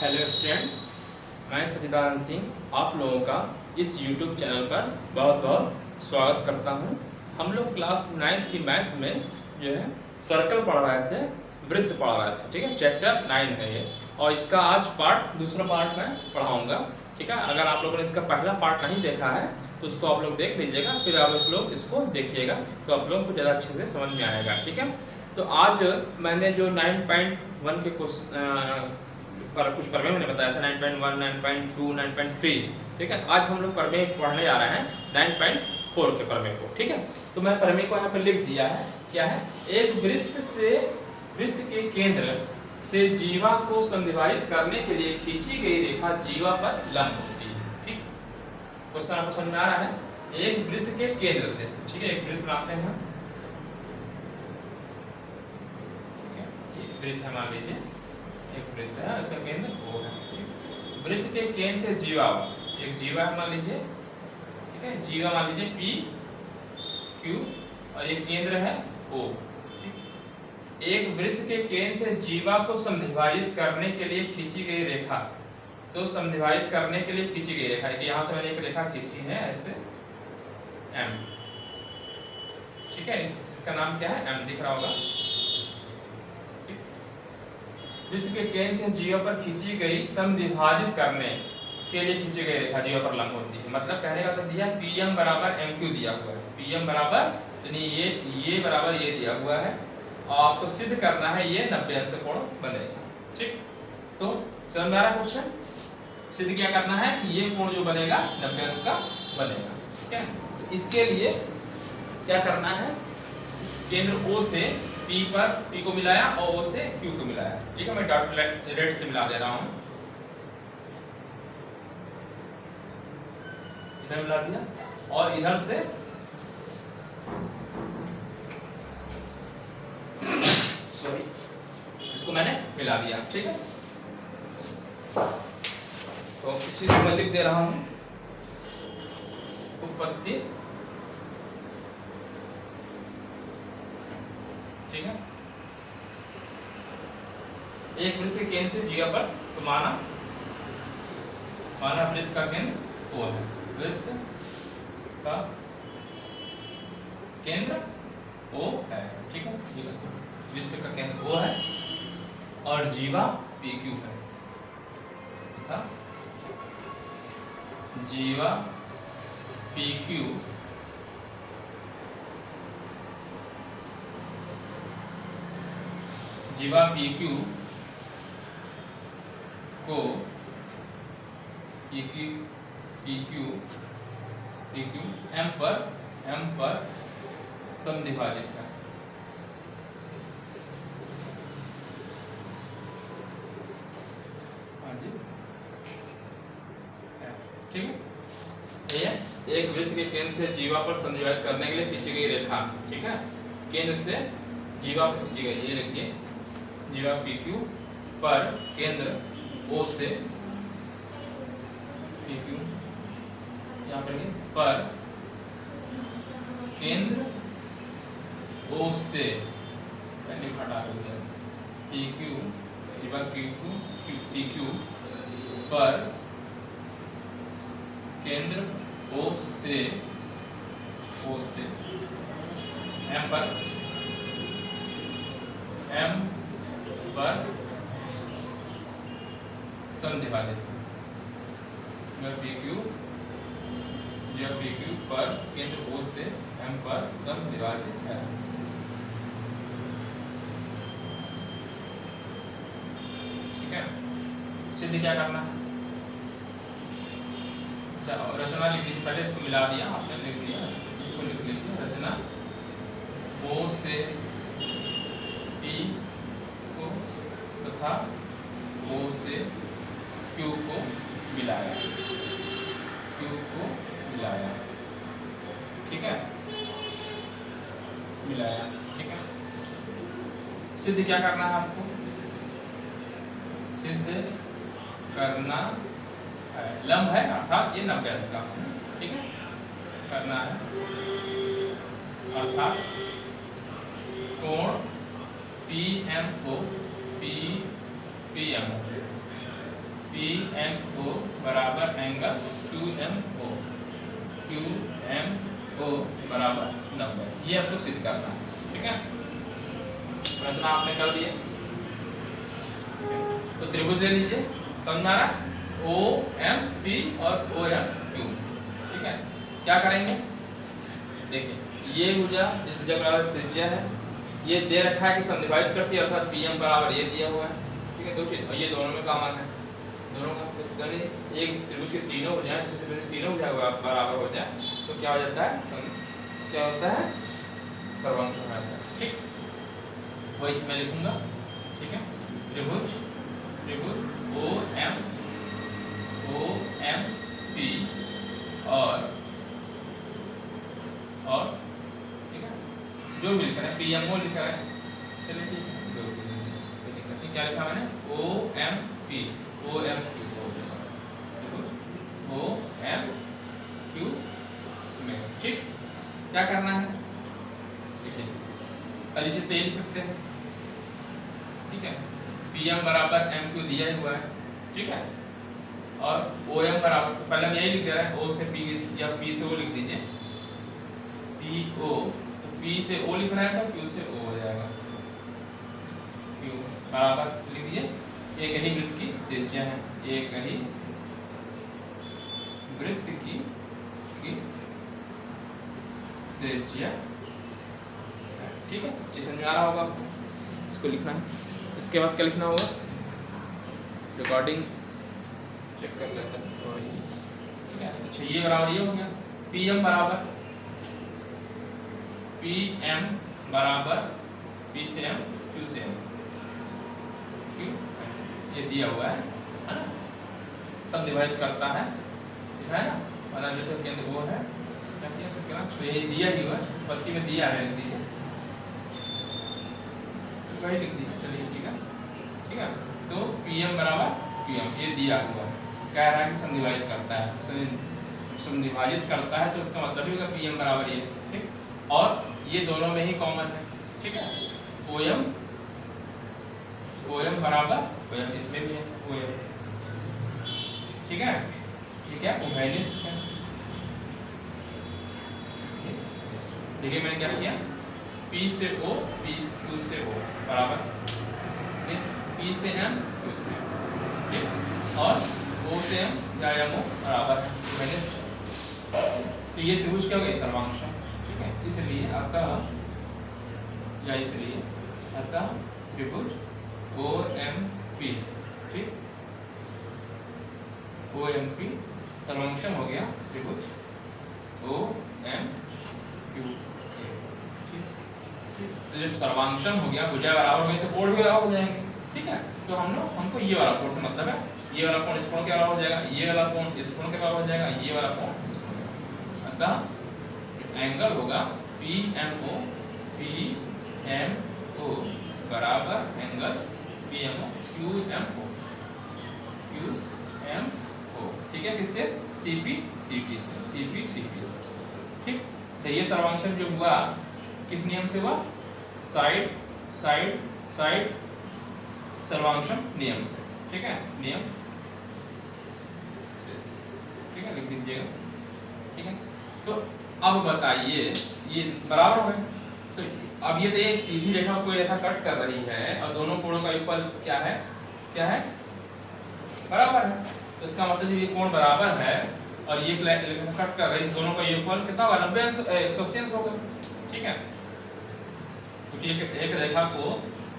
Hello student, मैं सचिदानंद सिंह आप लोगों का इस YouTube चैनल पर बहुत बहुत स्वागत करता हूं। हम लोग क्लास 9th की मैथ में जो है सर्कल पढ़ रहे थे, वृत्त पढ़ रहे थे। ठीक है, चैप्टर 9 है ये, और इसका आज दूसरा पार्ट मैं पढ़ाऊंगा। ठीक है, अगर आप लोगों ने इसका पहला पार्ट नहीं देखा है तो उसको आप लोग देख लीजिएगा, फिर आप लोग इसको देखिएगा तो आप लोगों को ज़्यादा अच्छे से समझ में आएगा। ठीक है, तो आज मैंने जो 9.1 के कुछ प्रमेय मैंने बताया था, 9.1, 9.2, 9.3। ठीक है, आज हम लोग प्रमेय पढ़ने जा रहे हैं 9.4 के प्रमेय को। ठीक है, तो मैं प्रमेय को यहाँ पर लिख दिया है। क्या है? एक वृत्त के केंद्र से जीवा को संधिवाहित करने के लिए खींची गई रेखा जीवा पर लंब होती है। ठीक, क्वेश्चन आपको समझ में आ रहा है? एक वृत्त के केंद्र से, ठीक है, एक वृत्त बनाते हैं। वृत्त है, मान लीजिए एक वृत्त है, इसका केंद्र O है। वृत्त के केंद्र से जीवा, एक जीवा है मान लीजिए, ठीक है, जीवा मान लीजिए P Q और एक केंद्र है O। ठीक, एक वृत्त के केंद्र से जीवा को संधिवाहित करने के लिए खींची गई रेखा, तो संधिवाहित करने के लिए खींची गई रेखा, यहां से मैंने एक रेखा खींची है ऐसे M। ठीक है, इसका नाम क्या है? M दिख रहा होगा। वृत्त के केंद्र से जीवा पर खींची गई समद्विभाजित करने के लिए खींची गई रेखा जीवा पर लंब होती है। मतलब कहने का मतलब दिया PM बराबर MQ दिया हुआ है। PM बराबर यानी ये बराबर ये दिया हुआ है, और आपको सिद्ध करना है ये 90 अंश कोण बनेगा। ठीक, तो समझ में आ रहा है क्वेश्चन? सिद्ध क्या करना है कि ये कोण जो बनेगा 90 अंश का बनेगा। ठीक है, तो इसके लिए क्या करना है, इस केंद्र O से P पर P को मिलाया और O से Q को मिलाया। ठीक है, मैं डॉट रेड से मिला दे रहा हूं, इधर मिला दिया और इधर से सॉरी इसको मैंने मिला दिया। ठीक है, तो इसी से मैं लिख दे रहा हूं उत्पत्ति। ठीक है, एक वृत्त के केंद्र से जीवा पर, तो माना वृत्त का केंद्र O है, वृत्त का केंद्र O है। ठीक है, वृत्त का केंद्र O है और जीवा PQ है तथा जीवा PQ जीवा PQ को PQ M पर समद्विभाजित है। ठीक है, ये एक वृत्त के केंद्र से जीवा पर समद्विभाजित करने के लिए खींची गई रेखा। ठीक है, केंद्र से जीवा पर खींची गई, ये लिखिए जीवा PQ पर केंद्र O से PQ, यहाँ पर केंद्र O से हटा PQ जीवा PQ पर केंद्र O से M पर समद्विभाजित PQ पर केंद्र O से M पर समद्विभाजित है। ठीक है, सिद्ध क्या करना है? रचना लिख दीजिए, पहले इसको मिला दिया आपने, लिख दिया, इसको लिख लीजिए। रचना O से P को तथा O से Q को मिलाया, ठीक है, मिलाया। ठीक है, सिद्ध क्या करना है आपको? सिद्ध करना है लंब है अर्थात ये 90 अंश का। ठीक है, करना है अर्थात कोण PMO PMO बराबर एंगल QMO, QMO बराबर 90। ये आपको सिद्ध करना है, ठीक है। प्रश्न आपने कर दिया, तो त्रिभुज ले लीजिए, समझ में आ रहा है, OMP और OMQ, ठीक है। क्या करेंगे, देखिए ये भुजा इस भुजा बराबर त्रिज्या है, ये दे रखा है कि समद्विभाजित करती है, अर्थात PM बराबर ये दिया हुआ है, ठीक है। दो चीज, और ये दोनों में कॉमन है, दोनों का एक त्रिभुज के तीनों भुजाएं, तीनों भुजा बराबर हो जाए तो क्या हो जाता है, क्या होता है, सर्वांश हो जाता है, ठीक। वो इसमें लिखूंगा, ठीक है। त्रिभुज OMP और ठीक है, जो भी लिखा है PMO लिखा है, चलिए ठीक है, जो दिक्कत नहीं। क्या लिखा मैंने, OMP में, ठीक। क्या करना है, देखिए पहली चीज तो ये लिख सकते हैं, ठीक है। PM बराबर MQ दिया हुआ है, ठीक है, और OM बराबर, पहले हम यही लिख दे रहे हैं, O से P या P से O लिख दीजिए, PO, तो P से O लिखना है तो Q से O हो जाएगा, Q बराबर लिख दीजिए, एक ही वृत्त की त्रिज्या है, एक ही वृत्त की त्रिज्या, ठीक है। ये समझ आ रहा होगा आपको, इसको लिखना है। इसके बाद क्या लिखना होगा, रिकॉर्डिंग चेक कर लेते हैं। अच्छा ये बराबर ये हो गया, PM बराबर P से M, Q से M, Q ये दिया हुआ है ना, समद्विभाजित करता है ना, अनावृत केंद्र वो है, तो ये दिया ही हुआ है, पत्ती में दिया है, लिख दीजिए, वही लिख दीजिए, चलिए ठीक है। तो PM बराबर QM ये दिया हुआ है, कह रहा है कि समद्विभाजित करता है, समद्विभाजित करता है तो इसका मतलब ही होगा PM बराबर ये, ठीक। और ये दोनों में ही कॉमन है, ठीक है। OM बराबर OM, इसमें भी है OM, ठीक है। ये क्या उभयनिष्ठ है, देखिए मैंने क्या किया, P से O, Q से O बराबर, P से M, Q से M, ठीक, और O से M या MO बराबर है, तो ये त्रिभुज क्या हो गया, सर्वांश, ठीक है। इसलिए अतः त्रिभुज OMP, ठीक, OMP सर्वांशम हो गया त्रिभुज OMQ, तो जब सर्वांशम हो गया, भुजा बराबर हो गई तो कोण भी बराबर हो जाएंगे, ठीक है। तो हमको ये वाला कोण से मतलब है, ये वाला कोण इस कोण के बराबर हो जाएगा, ये वाला कोण इस कोण के बराबर हो जाएगा, ये वाला कोण इस कोण के, अतः एंगल होगा PMO बराबर एंगल PMO QMO, ठीक है, किससे, CP से, ठीक। तो ये सर्वांशम जो हुआ किस नियम से हुआ, साइड सर्वांशम नियम से, ठीक है, नियम से, ठीक है, लिख दीजिएगा, ठीक है। तो अब बताइए, ये बराबर हो गए, तो अब ये तो एक सीधी रेखा कोई रेखा कट कर रही है और दोनों कोणों का योगफल क्या है, बराबर है, तो इसका मतलब ये कोण बराबर है और ये रेखा कट कर रही है, दोनों का योगफल कितना होगा, 90 होगा, ठीक है, क्योंकि एक रेखा को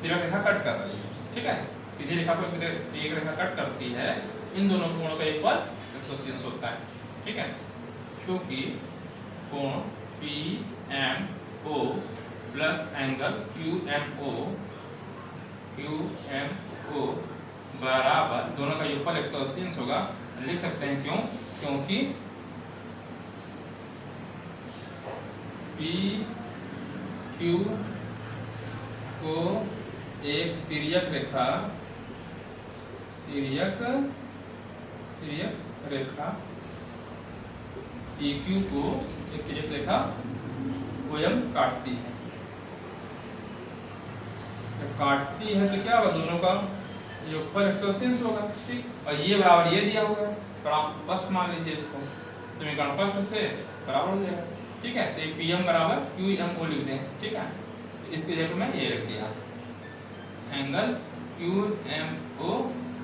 तिरक रेखा कट कर रही है, ठीक है, सीधी रेखा को एक रेखा कट करती है, इन दोनों कोणों का योगफल 180 होता है, ठीक है। क्योंकि कोण PMO प्लस एंगल QMO बराबर, दोनों का योगफल 180 होगा, लिख सकते हैं क्यों, क्योंकि PQ को एक तिर्यक रेखा PQ को एक तिर्यक रेखा OM काटती है, जब काटती है तो क्या होगा, दोनों का योगफल 180 होगा, ठीक। और ये बराबर ये दिया हुआ है, तो आप फर्स्ट मान लीजिए इसको, समीकरण फर्स्ट से बराबर हो जाएगा, ठीक है। तो Pm बराबर QMO लिख दें, ठीक है। इसके जगह में ये रख दिया, angle QMO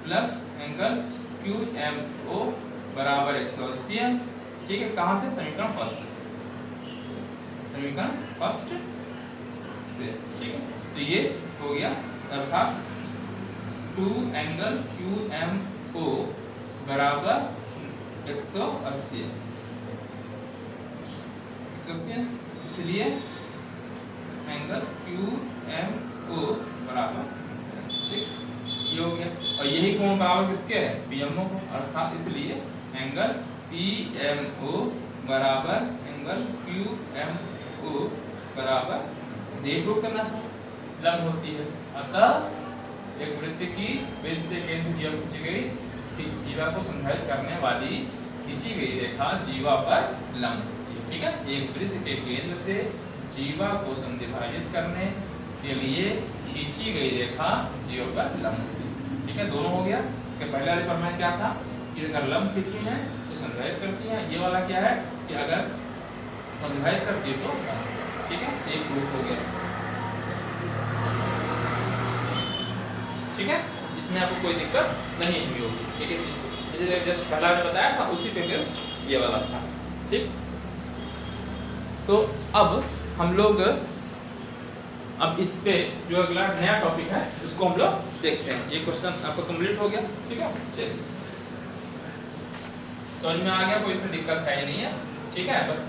plus angle QMO बराबर 180, ठीक है। कहाँ से? समीकरण फर्स्ट से, समीकरण फर्स्ट से, ठीक है। तो ये हो गया, अर्थात 2 एंगल QMO बराबर 180, इसलिए एंगल QMO बराबर, ठीक, ये हो गया। और यही कोण बराबर किसके है? PMO को, अर्थात इसलिए एंगल PMO बराबर एंगल QMO बराबर, ये प्रूव करना था, लंब होती है। अतः एक वृत्त की बिंदु से केंद्र से जीवा खींची गई, जीवा को संदर्भित करने वाली खींची गई रेखा जीवा पर लंब होती है, ठीक है। एक वृत्त के केंद्र से जीवा को संविभाजित करने के लिए खींची गई रेखा जीवा पर लंब होती है, ठीक है। दोनों हो गया। इसके पहले वाले पर मैं क्या था कि अगर लंब खींची है तो संदर्भित करती है, ये वाला क्या है कि अगर संदर्भित करती है तो, ठीक है। एक प्रूफ हो गया, ठीक है। इसमें आपको कोई दिक्कत नहीं हुई होगी, ठीक है। इसलिए जस्ट पहला मैंने बताया था उसी पे बेस्ड ये वाला था, ठीक। तो अब हम लोग अब इस पे जो अगला नया टॉपिक है उसको हम लोग देखते हैं। ये क्वेश्चन आपका कंप्लीट हो गया, ठीक है। चलिए, समझ में आ गया, कोई इसमें दिक्कत है ही नहीं है, ठीक है। बस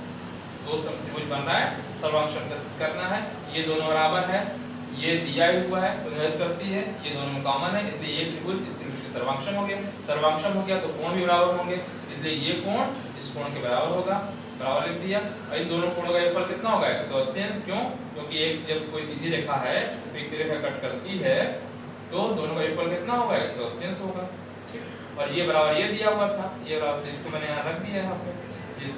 दो त्रिभुज बन रहा है, सर्वांश करना है, ये दोनों बराबर है, ये दिया हुआ है, संदर्भित करती है, ये दोनों में कॉमन है, इसलिए ये त्रिभुज इस त्रिभुज के सर्वांशम हो गया। सर्वांशम हो गया तो कोण भी बराबर होंगे, इसलिए ये कोण इस कोण के बराबर होगा, बराबर लिख दिया। और इन दोनों कोणों का योगफल कितना होगा? 180। क्यों? क्योंकि एक जब कोई सीधी रेखा है तो एक रेखा कट करती है तो दोनों का योगफल कितना होगा? 180 होगा, ठीक। और ये बराबर ये दिया हुआ था, ये बराबर, इसको मैंने यहाँ रख दिया है यहाँ पे, ये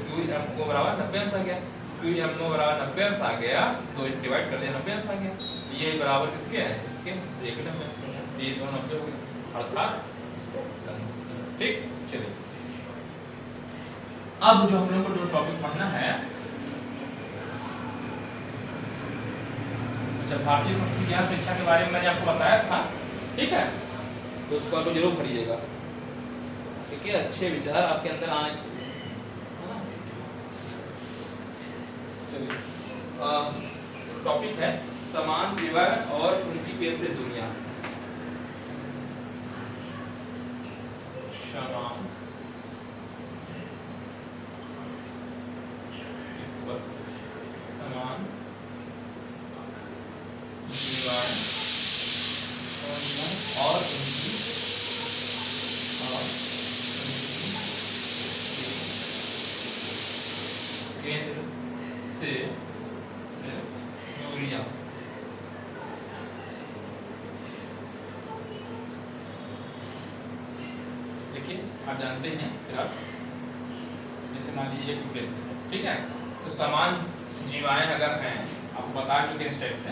QMO बराबर 90 आ गया, QMO बराबर 90 आ गया, तो एक डिवाइड कर दिया 90 आ गया, ये बराबर किसके है? इसके, ये भी 90, ये दोनों 90 हो गए, अर्थात इसको, ठीक। चलिए, अब जो हम लोग को जो टॉपिक पढ़ना है, जब भारतीय संस्कृति ज्ञान परीक्षा के बारे में मैंने आपको बताया था, ठीक है, तो उसको आप जरूर पढ़िएगा, क्योंकि अच्छे विचार आपके अंदर आने चाहिए, है ना। चलिए, टॉपिक है समान जीवा और उनकी केंद्र से दूरियां। समान समान जीवाएं और उनकी केंद्र से दूरियां। देखिए, आप जानते हैं, फिर आप जैसे मान लीजिए एक वृत्त, ठीक है, तो समान जीवाएं अगर हैं, आपको बता चुके हैं स्टेप से,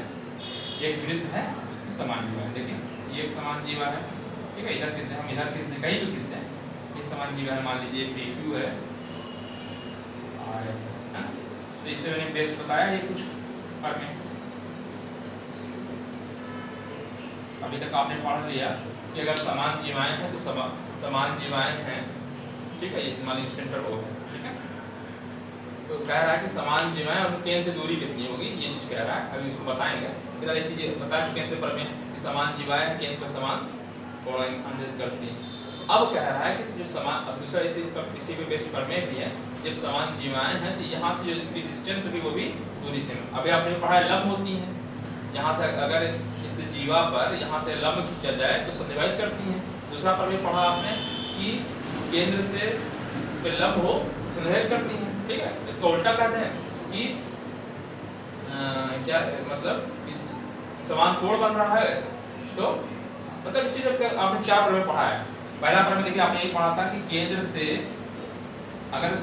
एक वृत्त है उसकी समान जीवाएं, देखिए ये एक समान जीवा है, ठीक है, इधर खींचते हैं, हम इधर खींचते हैं, कहीं भी खींचते हैं, ये समान जीवा है, मान लीजिए PQ है, RS है, तो इससे मैंने बेस्ट बताया, ये कुछ फर्क है। अभी तक आपने पढ़ लिया कि अगर समान जीवाएं हैं तो समान जीवाएं हैं, ठीक है, ये मान लीजिए सेंटर O है, ठीक है, तो कह रहा है कि समान जीवाएं और केंद्र से दूरी कितनी होगी, ये चीज कह रहा है, अभी इसको बताएंगे। फिर एक चीज बता चुके हैं इस पेपर में कि समान जीवाएं केंद्र पर समान कोण अंकित करती हैं। अब कह रहा है कि जो समान, अब दूसरा इसी पे बेस्ट पर में भी है, जब समान जीवाएं हैं तो यहाँ से जो इसकी डिस्टेंस होगी वो भी दूरी से, अभी आपने पढ़ा है लंब होती हैं, यहाँ से अगर इस जीवा पर यहाँ से लंब खींचा जाए तो संविभाजित करती हैं। दूसरा पर भी पढ़ा आपने कि केंद्र से इस पर लंब हो संविभाजित करती हैं, ठीक है। इसका उल्टा कहते हैं कि क्या मतलब कि समान कोण बन रहा है, तो मतलब इसी तरह आपने 4 पर में पढ़ा है। पहला पर में देखिए आपने ये पढ़ा था कि केंद्र से अगर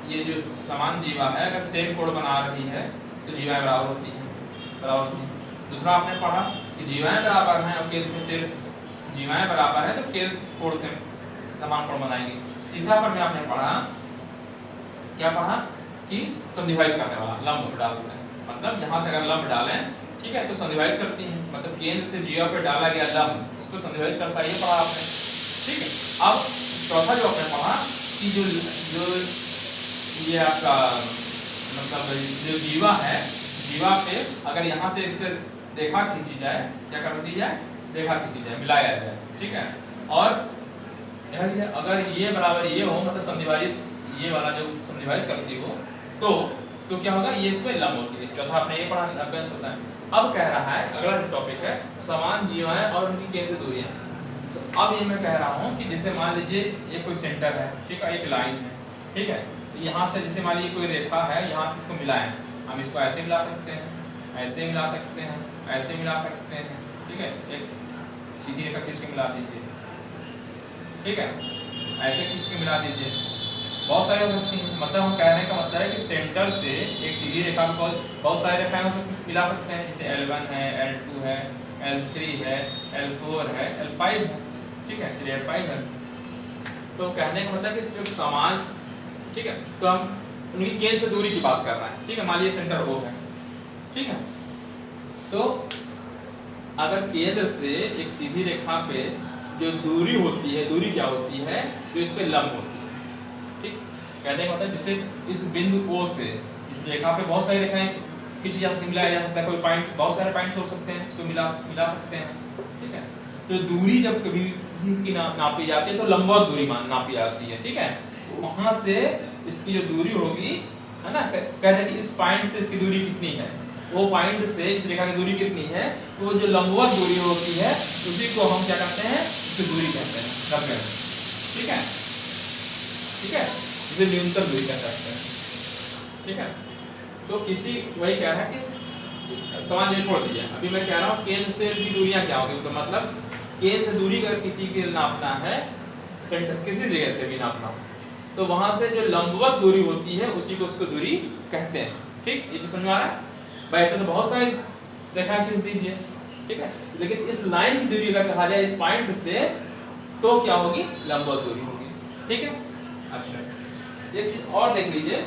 ये जो समान जीवा है अगर सेम कोण बना रही है तो जीवाएं बराबर होती हैं, बराबर होती हैं। दूसरा आपने पढ़ा कि जीवाएं बराबर हैं और केंद्र में से जीवाएं बराबर है तो केंद्र कोण से समान कोण बनाएंगे। तीसरा पर में आपने पढ़ा, क्या पढ़ा कि समद्विभाजित करने वाला लंब डालते हैं, मतलब यहाँ से अगर लंब डालें, ठीक है, तो समद्विभाजित करती है, मतलब केंद्र से जीवा पर डाला गया लंब उसको समद्विभाजित करता है, ये पढ़ा आपने, ठीक है। अब चौथा जो आपने पढ़ा कि जो ये आपका मतलब जो जीवा है, जीवा पे अगर यहाँ से रेखा खींची जाए, क्या कर दी जाए, रेखा खींची जाए, मिलाया जाए, ठीक है, और अगर ये बराबर ये हो, मतलब समद्विभाजित ये वाला जो समद्विभाजित करती हो तो क्या होगा, ये इसमें लंब होती है। चौथा आपने ये पढ़ा, अभ्यास होता है। अब कह रहा है, अगला टॉपिक है समान जीवाएं और उनकी केंद्र से दूरियां। तो अब ये मैं कह रहा हूँ कि जैसे मान लीजिए ये कोई सेंटर है, ठीक है, एक लाइन है, ठीक है, तो यहाँ से जैसे मान लीजिए कोई रेखा है, यहाँ से इसको मिलाएं, हम इसको ऐसे मिला सकते हैं, ऐसे मिला सकते हैं, ऐसे मिला सकते हैं, ठीक है, एक सीधी रेखा खींच के मिला दीजिए, ठीक है, ऐसे खींच के मिला दीजिए, बहुत सारे हो सकती हैं। मतलब हम कहने का मतलब है कि सेंटर से एक सीधी रेखा में बहुत सारे रेखाएं मिला सकते हैं, जैसे L1 है, L2 है, L3 है, L4 है, L5 है, ठीक है, L5 है। तो कहने का मतलब कि सिर्फ समान, ठीक है, तो हम उनकी केंद्र से दूरी की बात कर रहे हैं, ठीक है, मान लीजिए सेंटर O है, ठीक है, तो अगर केंद्र से एक सीधी रेखा पे जो दूरी होती है, दूरी क्या होती है, जो इस पे लंब होती है, ठीक, कहने का मतलब जैसे इस बिंदु O से इस रेखा पे बहुत सारी रेखाएं खींची जा सकती, मिलाया जा सकता है, कोई पॉइंट, बहुत सारे पॉइंट्स हो सकते हैं, इसको मिला सकते हैं, ठीक है। तो दूरी जब कभी किसी की नापी जाती है तो लंबवत दूरी नापी जाती है, ठीक है, तो वहां से इसकी जो दूरी होगी, है ना, कहते हैं कि इस पॉइंट से इसकी दूरी कितनी है, वो पॉइंट से इस रेखा की दूरी कितनी है, तो वो जो लंबवत दूरी होती है उसी को हम क्या कहते हैं, इसकी दूरी कहते हैं, नब्बे, ठीक है, ठीक है, इसे न्यूनतम दूरी कह सकते हैं, ठीक है। तो किसी वही कह रहा है कि समान ये छोड़ दीजिए, अभी मैं कह रहा हूँ केंद्र से की दूरियां क्या होगी, तो मतलब केंद्र से दूरी अगर किसी के नापना है, सेंटर किसी जगह से भी नापना, तो वहां से जो लंबवत दूरी होती है उसी को उसको दूरी कहते हैं, ठीक, ये समझ में आ रहा है। वैसे तो बहुत सारी रेखाएं खींच दीजिए, ठीक है, लेकिन इस लाइन की दूरी अगर कहा जाए इस पॉइंट से, तो क्या होगी, लंबवत दूरी होगी, ठीक है। अच्छा, एक चीज और देख लीजिए,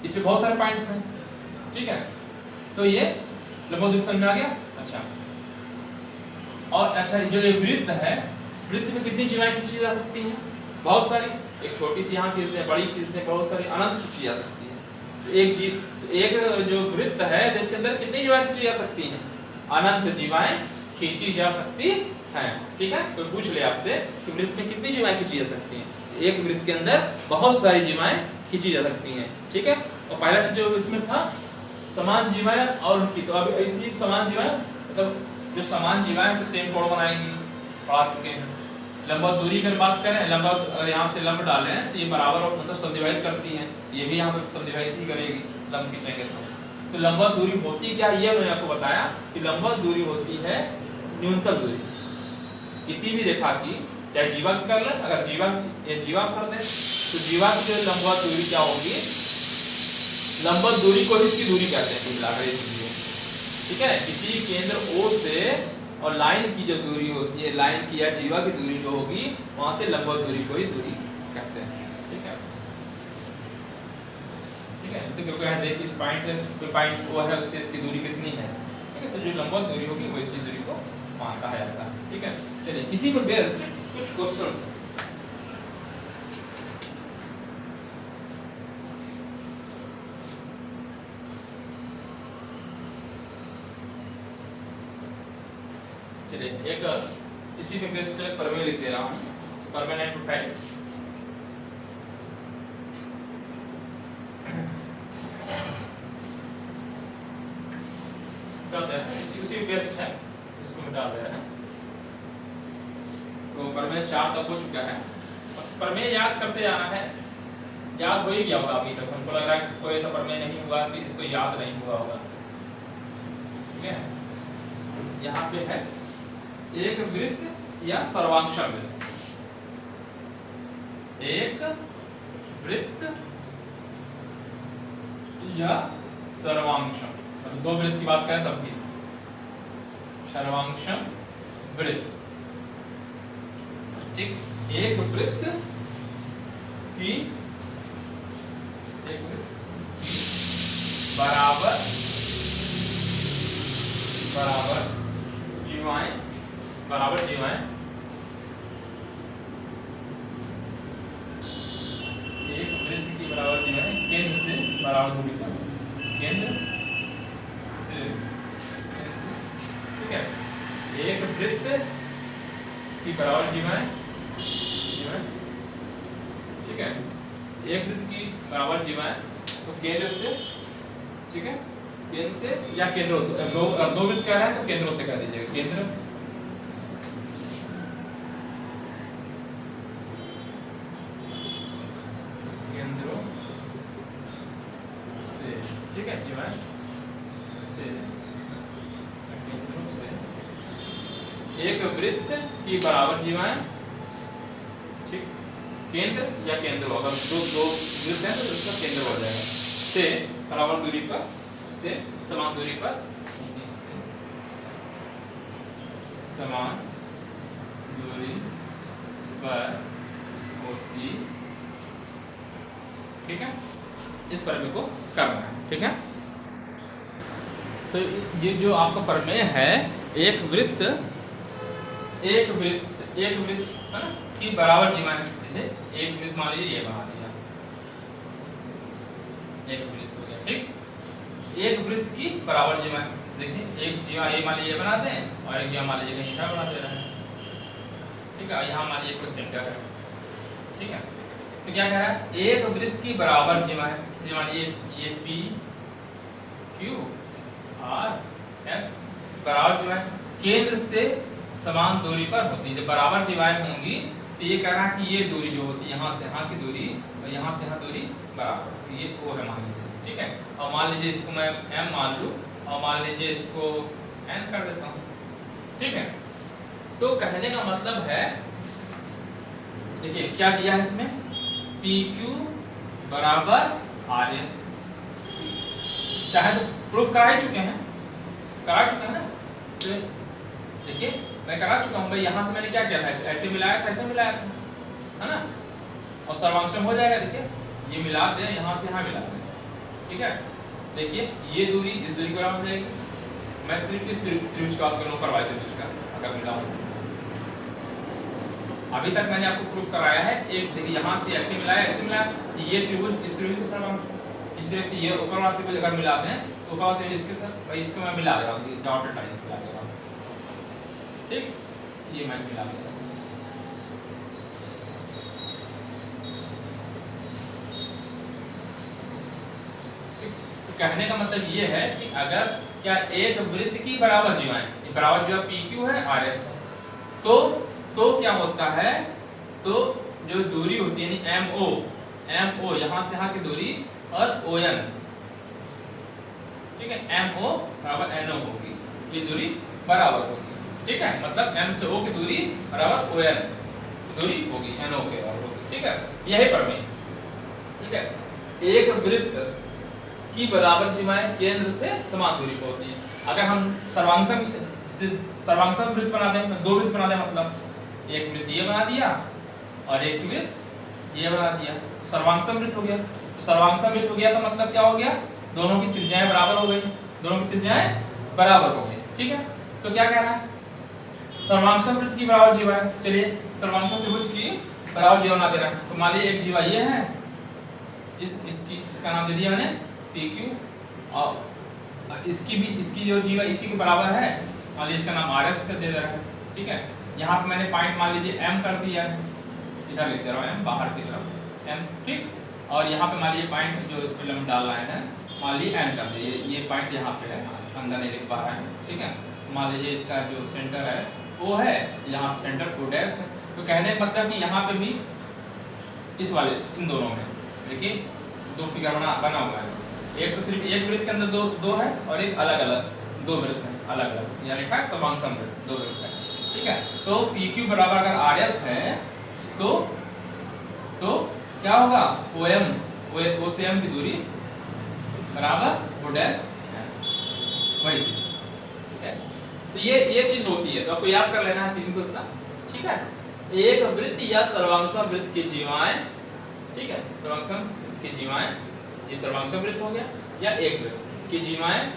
इसमें बहुत सारे पॉइंट्स हैं, ठीक है, तो ये लंबवत दूरी समझ में आ गया। अच्छा, और अच्छा, जो ये वृत्त है, वृत्त में कितनी जीवाएं खींची जा सकती हैं, बहुत सारी, एक छोटी सी यहाँ खींचने, बड़ी खींचने, बहुत सारी अनंत खींची जा सकती है। एक जो वृत्त है, वृत्त के अंदर कितनी जीवाएं खींची जा सकती हैं, अनंत जीवाएं खींची जा सकती हैं, ठीक है। कोई पूछ ले आपसे कि वृत्त में कितनी जीवाएं खींची जा सकती हैं, एक वृत्त के अंदर बहुत सारी जीवाएं खींची जा सकती हैं, ठीक है। और पहला चीज जो इसमें था समान जीवाएं और उनकी, तो अभी ऐसी समान जीवाएं, मतलब जो समान जीवाएं तो सेम कोण बनाएंगी, पढ़ा चुके हैं। लंबवत दूरी की बात करें, लंबवत अगर यहाँ से लंब डालें तो ये बराबर और मतलब समद्विभाजित करती हैं, ये भी यहाँ पर समद्विभाजित ही करेगी, लंब खींचेंगे तो लंबवत दूरी होती क्या, ये मैंने आपको बताया कि लंबवत दूरी होती है न्यूनतम दूरी किसी भी रेखा की, चाहे जीवा की कर लें, अगर जीवा कर दें तो जीवा की जो लंबवत दूरी क्या होगी, लंबवत दूरी को इसकी दूरी कहते हैं, मिलाकर इसलिए, ठीक है। किसी केंद्र O से और लाइन की जो दूरी होती है, लाइन की या जीवा की दूरी जो होगी, वहां से लंबवत दूरी को ही दूरी कहते हैं, ठीक है, ठीक है। जैसे क्योंकि यहाँ देखिए इस पॉइंट से कोई पॉइंट O है, उससे इसकी दूरी कितनी है, ठीक है, तो जो लंबवत दूरी होगी वो इसी दूरी को मान कहा जाता है, ठीक है। चलिए इसी पर बेस्ड कुछ क्वेश्चंस, चलिए एक इसी पे बेस्ड प्रमेय लिख दे रहा हूँ, परमानेंट प्रोफाइल, उसी पे बेस्ड है, इसको मिटा दे रहे हैं। तो प्रमेय 4 तक हो चुका है, बस प्रमेय याद करते जाना है, याद हो ही गया होगा अभी तक, हमको लग रहा है कोई ऐसा प्रमेय नहीं हुआ कि इसको याद नहीं हुआ होगा, ठीक है। यहाँ पे है एक वृत्त या सर्वांशम वृत्त, एक वृत्त या सर्वांशम, मतलब दो वृत्त की बात करें तब भी सर्वांशम वृत्त, ठीक। एक वृत्त की बराबर जीवाएं एक वृत्त की बराबर जीवाएं केंद्र से बराबर दूरी पर, केंद्र से, ठीक है। एक वृत्त की बराबर जीवाएं, ठीक है। एक वृत्त की बराबर जीवाएं तो केंद्र से, ठीक है, केंद्र से या केंद्रों, दो वृत्त कह रहे हैं तो केंद्रों से कह दीजिएगा, केंद्रों से, ठीक है, जीवाएं से, केंद्रों से एक वृत्त की बराबर जीवाएं, ठीक, केंद्र या केंद्र, अगर दो वृत्त हैं तो उसका केंद्र हो जाएगा, से बराबर दूरी पर, से समान दूरी पर, समान दूरी पर होती, ठीक है। इस प्रमेय को करना है, ठीक है। तो ये जो आपका प्रमेय है, एक वृत्त है ना की बराबर जीवाएं, जैसे एक वृत्त मान लीजिए ये बना दिया, एक वृत्त हो गया, ठीक। एक वृत्त की बराबर जीवाएं, देखिए एक जीवा ये मान लीजिए बनाते हैं और एक जीवा मान लीजिए कहीं बना दे रहे हैं, ठीक है। यहाँ मान लीजिए इसका सेंटर है, ठीक है। तो क्या कह रहा है, एक वृत्त की बराबर जीवाएं, मान लीजिए ये पी क्यू आर एस बराबर जीवाएं केंद्र से समान दूरी पर होती है। जब बराबर जीवाएं होंगी तो ये कह रहा है कि ये दूरी जो होती है यहाँ से यहाँ की दूरी और यहाँ से यहाँ दूरी बराबर, ये ओ है मान लीजिए, ठीक है। और मान लीजिए इसको मैं m मान लूँ और मान लीजिए इसको n कर देता हूँ, ठीक है। तो कहने का मतलब है, देखिए क्या दिया है इसमें, PQ बराबर RS, चाहे तो प्रूफ करा ही चुके हैं, ना। तो देखिए मैं करा चुका हूँ भाई, यहाँ से मैंने क्या किया था, ऐसे मिलाया था, ऐसे मिलाया था, है ना। और सर्वांशम हो जाएगा, देखिए ये मिला दें, यहाँ से यहाँ मिला दें, ठीक है। देखिए ये दूरी इस दूरी को बराबर हो जाएगी। मैं सिर्फ इस त्रिभुज का बात करूँ, परवाई त्रिभुज का अगर मिला हो, अभी तक मैंने आपको प्रूफ कराया है। एक देखिए यहाँ से ऐसे मिलाया, ऐसे मिलाया, ये त्रिभुज इस त्रिभुज के साथ, इस तरह से ये ऊपर वाला त्रिभुज अगर मिलाते हैं तो ऊपर वाला त्रिभुज इसके साथ, भाई इसको मैं मिला दे रहा हूँ, डॉटेड लाइन मिला दे रहा हूँ, ठीक, ये मैं मिला दे रहा हूँ। कहने का मतलब ये है कि अगर क्या एक वृत्त की बराबर जीवाएं, बराबर जीवा PQ है RS है, तो क्या होता है, तो जो दूरी होती है MO यहाँ से यहाँ की दूरी और ON, ठीक है, MO बराबर NO होगी, ये दूरी बराबर होगी, ठीक है। मतलब M से O की दूरी बराबर ON दूरी होगी, NO के बराबर होगी, ठीक है। यही प्रमेय, ठीक है। एक वृत्त की बराबर जीवाएं केंद्र से समान दूरी पर होती है। अगर हम सर्वांशम वृत्त बना दें, दो वृत्त बना दें, मतलब एक वृत्त ये बना दिया और एक वृत्त ये बना दिया, सर्वांशम वृत्त हो गया। तो सर्वांशम वृत्त हो गया तो मतलब क्या हो गया, दोनों की त्रिज्याएं बराबर हो गई, दोनों की त्रिज्याएं बराबर हो गई, ठीक है। तो क्या कह रहा है, सर्वांशम वृत्त की बराबर जीवाएं, चलिए सर्वांशम त्रिभुज की बराबर जीवा बना दे रहा है। तो मान लीजिए एक जीवा ये है, इसका नाम दे दिया मैंने PQ, और इसकी जो जीवा इसी के बराबर है, मान लीजिए इसका नाम RS कर दे रहा है, ठीक है। यहाँ पे मैंने पॉइंट मान लीजिए M कर दिया है, इधर लिख दे रहा हूँ M, बाहर की तरफ M, ठीक। और यहाँ पे मान लीजिए पॉइंट जो इस पे हम डाल रहे हैं, मान लीजिए N कर दिए, ये पॉइंट यहाँ पे है, अंदर नहीं लिख पा रहा है, ठीक है। मान लीजिए इसका जो सेंटर है वो है, यहाँ सेंटर O' है। तो कहने का मतलब कि यहाँ पे भी इस वाले इन दोनों में देखिए दो फिगर बना हुआ है, एक तो सिर्फ एक वृत्त के अंदर दो है और एक अलग अलग दो वृत्त है, अलग अलग यानी लिखा है समांसम वृत्त, दो वृत्त है, ठीक है। तो PQ बराबर अगर RS है तो क्या होगा, O से M की दूरी बराबर O' है, वही चीज, ठीक है। तो ये चीज होती है, तो आपको याद कर लेना है सिंपल सा, ठीक है। एक वृत्त या सर्वांगसम वृत्त की जीवाएं, ठीक है, सर्वांगसम वृत्त की जीवाएं, ये सर्वांगसम वृत्त हो गया, या एक वृत्त की जीवाएं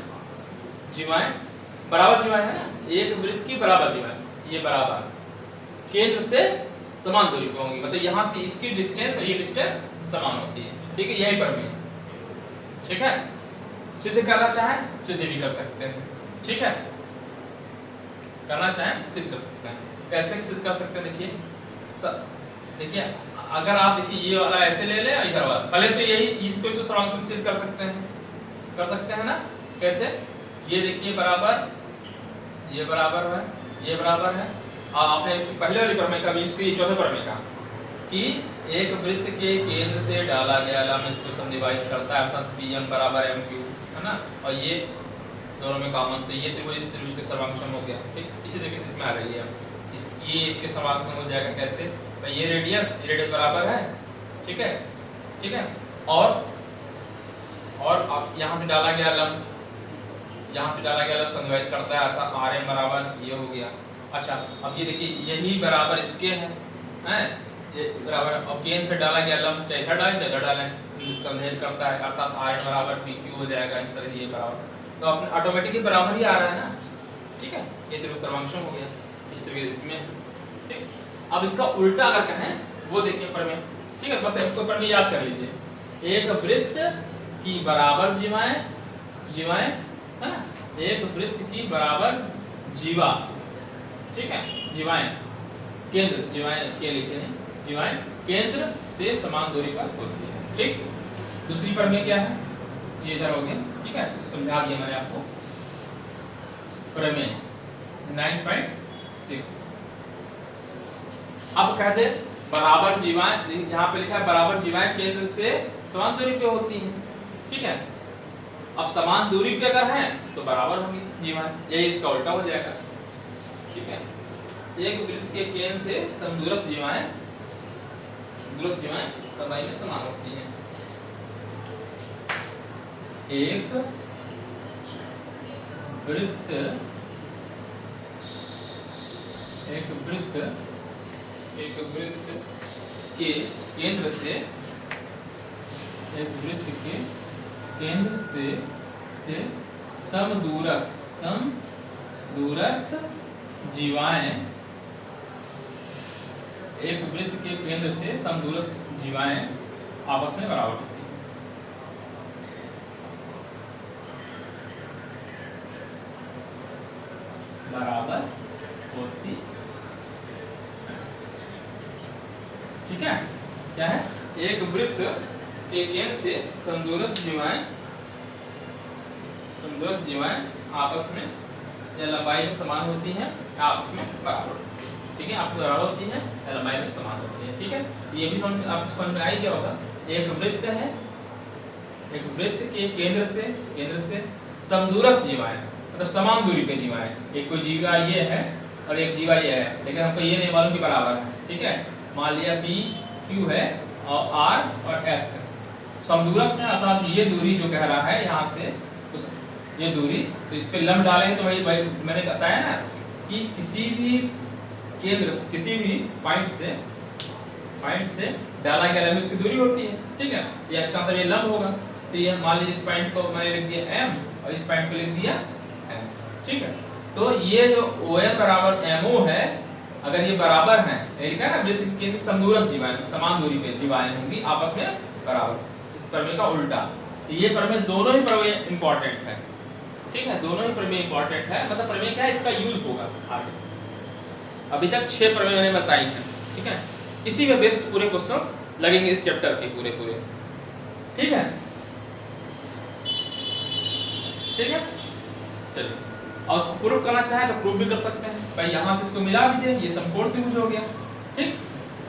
बराबर जीवाएं है ना, एक वृत्त की बराबर जीवाएं, ये बराबर केंद्र से समान दूरी पे होंगी, मतलब यहाँ से इसकी डिस्टेंस और ये डिस्टेंस समान होती है, ठीक है, यही प्रमेय, ठीक है। सिद्ध करना चाहे सिद्ध भी कर सकते हैं, ठीक है, करना चाहे सिद्ध कर सकते हैं। कैसे सिद्ध कर सकते हैं, देखिए अगर आप देखिए ये वाला ऐसे ले ले, इधर वाला, पहले तो यही इसको सर्वांगसम सिद्ध कर सकते हैं ना। कैसे, ये देखिए बराबर, ये बराबर है, ये बराबर है, आपने इसके पहले वाली प्रमेय का भी इसके चौथे प्रमेय का कि एक वृत्त के केंद्र से डाला गया लंब इसको समद्विभाजित करता है, अर्थात pm बराबर mq, है ना, और ये दोनों में कॉमन, तो ये त्रिभुज इस त्रिभुज के सर्वांगसम हो गया, ठीक। इसी तरीके से इसमें आ रही है, ये इसके सर्वांगसम हो जाएगा। कैसे, तो ये रेडियस बराबर है, ठीक है, ठीक है, और अब यहाँ से डाला गया लंब, समद्विभाजित करता है, अर्थात rm बराबर ये हो गया। अच्छा, अब ये देखिए यही बराबर इसके हैं, ये बराबर, और केंद्र से डाला गया लंब, चाहे इधर डालें समद्विभाजित करता है, अर्थात rn बराबर pq हो जाएगा, इस तरह ये बराबर, तो अपने ऑटोमेटिकली बराबर ही आ रहा है ना, ठीक है, ये त्रिभुज सर्वांगसम हो गया, इस तरीके से इसमें, ठीक। अब इसका उल्टा अगर कहें वो देखिए प्रमेय, ठीक है, बस इसको प्रमेय याद कर लीजिए, एक वृत्त की बराबर जीवाएं है ना, एक वृत्त की बराबर जीवा, ठीक है, जीवाएं केंद्र, जीवाएं केंद्र से समान दूरी पर होती है, ठीक। दूसरी प्रमेय क्या है, ये इधर हो गया, ठीक है, समझा दिया मैंने आपको प्रमेय 9.6। अब कहते बराबर जीवाएं, यहाँ पे लिखा है बराबर जीवाएं केंद्र से समान दूरी पे होती हैं, ठीक है। अब समान दूरी पे अगर हैं तो बराबर होंगी जीवाएं, यही इसका उल्टा हो जाएगा, ठीक है। एक वृत्त के केंद्र से समदूरस्थ जीवाएं लंबाई में समान होती हैं। एक वृत्त के केंद्र से समदूरस्थ जीवाएं, एक वृत्त के केंद्र से समदूरस्थ जीवाएं आपस में बराबर होती हैं। बराबर होती, ठीक है। क्या है, एक वृत्त के केंद्र से समदूरस्थ जीवाएं आपस में या लंबाई में समान होती हैं, आपस में बराबर, ठीक है, आपस में बराबर होती हैं या लंबाई में समान होती हैं, ठीक है। ये भी आपको समझ में आई क्या होगा, एक वृत्त है, एक वृत्त के केंद्र से समदूरस्थ जीवाएं, मतलब समान दूरी पे जीवाएं, एक कोई जीवा ये है और एक जीवा ये है, लेकिन हमको ये नहीं मालूम कि बराबर है, ठीक है। मान लिया p q है और r और s है, समदूरस्थ है, अर्थात ये दूरी जो कह रहा है यहाँ से उस ये दूरी, तो इस पे लंब डालेंगे तो वही मैंने बताया ना कि किसी भी केंद्र, किसी भी पॉइंट से डाला गया लंब उसकी दूरी होती है, ठीक है, या इसका मतलब ये लंब होगा, तो ये मान लीजिए इस पॉइंट को मैंने लिख दिया m और इस पॉइंट को लिख दिया m, ठीक है। तो ये जो OM बराबर MO है, अगर ये बराबर हैं, लिखा है ना वृत्त के समदूरस्थ जीवाएं, समान दूरी पे जीवाएं होंगी आपस में बराबर, इस प्रमेय का उल्टा। ये प्रमेय, दोनों ही प्रमेय इंपॉर्टेंट है, ठीक है, दोनों ही प्रमेय इंपॉर्टेंट है, मतलब प्रमेय क्या है, इसका यूज होगा आगे। अभी तक 6 प्रमेय मैंने बताई हैं, ठीक है, इसी में बेस्ट पूरे क्वेश्चंस लगेंगे इस चैप्टर के पूरे, ठीक है, ठीक है। चलिए, और उसको प्रूफ करना चाहे तो प्रूफ भी कर सकते हैं, भाई यहाँ से इसको मिला दीजिए, ये समकोण त्रिभुज हो गया, ठीक।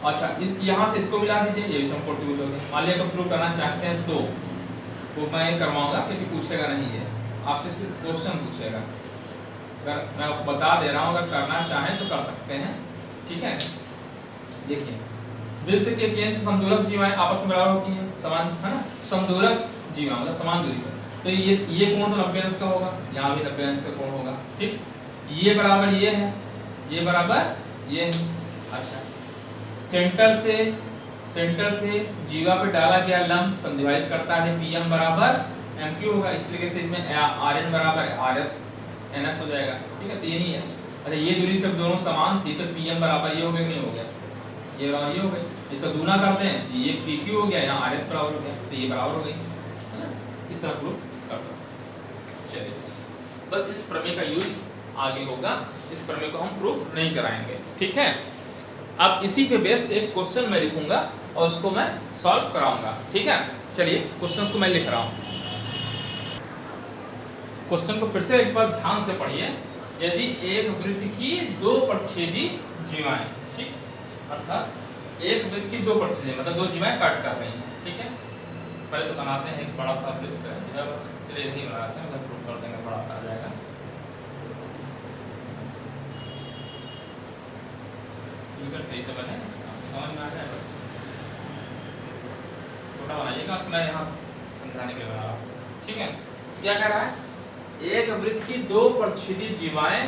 अच्छा, यहाँ से इसको मिला दीजिए, ये भी समकोण त्रिभुज हो गया। मान लिया अगर प्रूफ करना चाहते हैं तो वो मैं करवाऊंगा, क्योंकि पूछेगा नहीं है, आपसे सिर्फ क्वेश्चन पूछेगा, अगर मैं आपको बता दे रहा हूँ, अगर करना चाहें तो कर सकते हैं, ठीक है। देखिए, वृत्त के केंद्र से समदूरस्थ जीवाएं आपस में बराबर होती हैं, समान, है ना, समदूरस्थ जीवा मतलब समान दूरी पर, तो ये कोण तो 90 अंश का होगा, यहाँ भी 90 अंश का कोण होगा। ठीक, ये बराबर ये है, ये बराबर ये है। अच्छा, सेंटर से जीवा पे डाला गया लंब समविभाजित करता है PM बराबर MQ होगा। इस तरीके से इसमें RN बराबर RS NS हो जाएगा। ठीक है, तो ये नहीं है। अच्छा, ये दूरी सब दोनों समान थी तो PM बराबर ये हो गया, नहीं हो गया, ये बराबर ये हो गया। इसका दूना करते हैं, ये PQ हो गया, यहाँ RS बराबर हो गया, तो ये बराबर हो गई, है ना। इस तरह प्रूफ कर सकते हैं। चलिए, बस इस प्रमेय का यूज आगे होगा, इस प्रमेय को हम प्रूफ नहीं कराएंगे। ठीक है, अब इसी पे बेस्ड एक क्वेश्चन मैं लिखूंगा और उसको मैं सॉल्व कराऊंगा। ठीक है, चलिए क्वेश्चन को मैं लिख रहा हूँ। क्वेश्चन को फिर से एक बार ध्यान से पढ़िए। यदि एक वृत्त की दो प्रतिच्छेदी जीवाएं, ठीक, अर्थात एक वृत्त की दो प्रतिच्छेदी मतलब दो जीवाएं कट कर रही हैं। ठीक है, पहले तो बनाते हैं एक बड़ा सा वृत्त, चलिए ऐसे ही बनाते हैं, प्रूफ कर देंगे, बड़ा सा आ जाएगा। सही से बने, समझ में आ जाए, बस छोटा बनाइएगा, मैं यहाँ समझाने के लिए बना रहा हूँ। ठीक है, क्या कह रहा है, एक वृत्त की दो प्रतिच्छेदी जीवाएं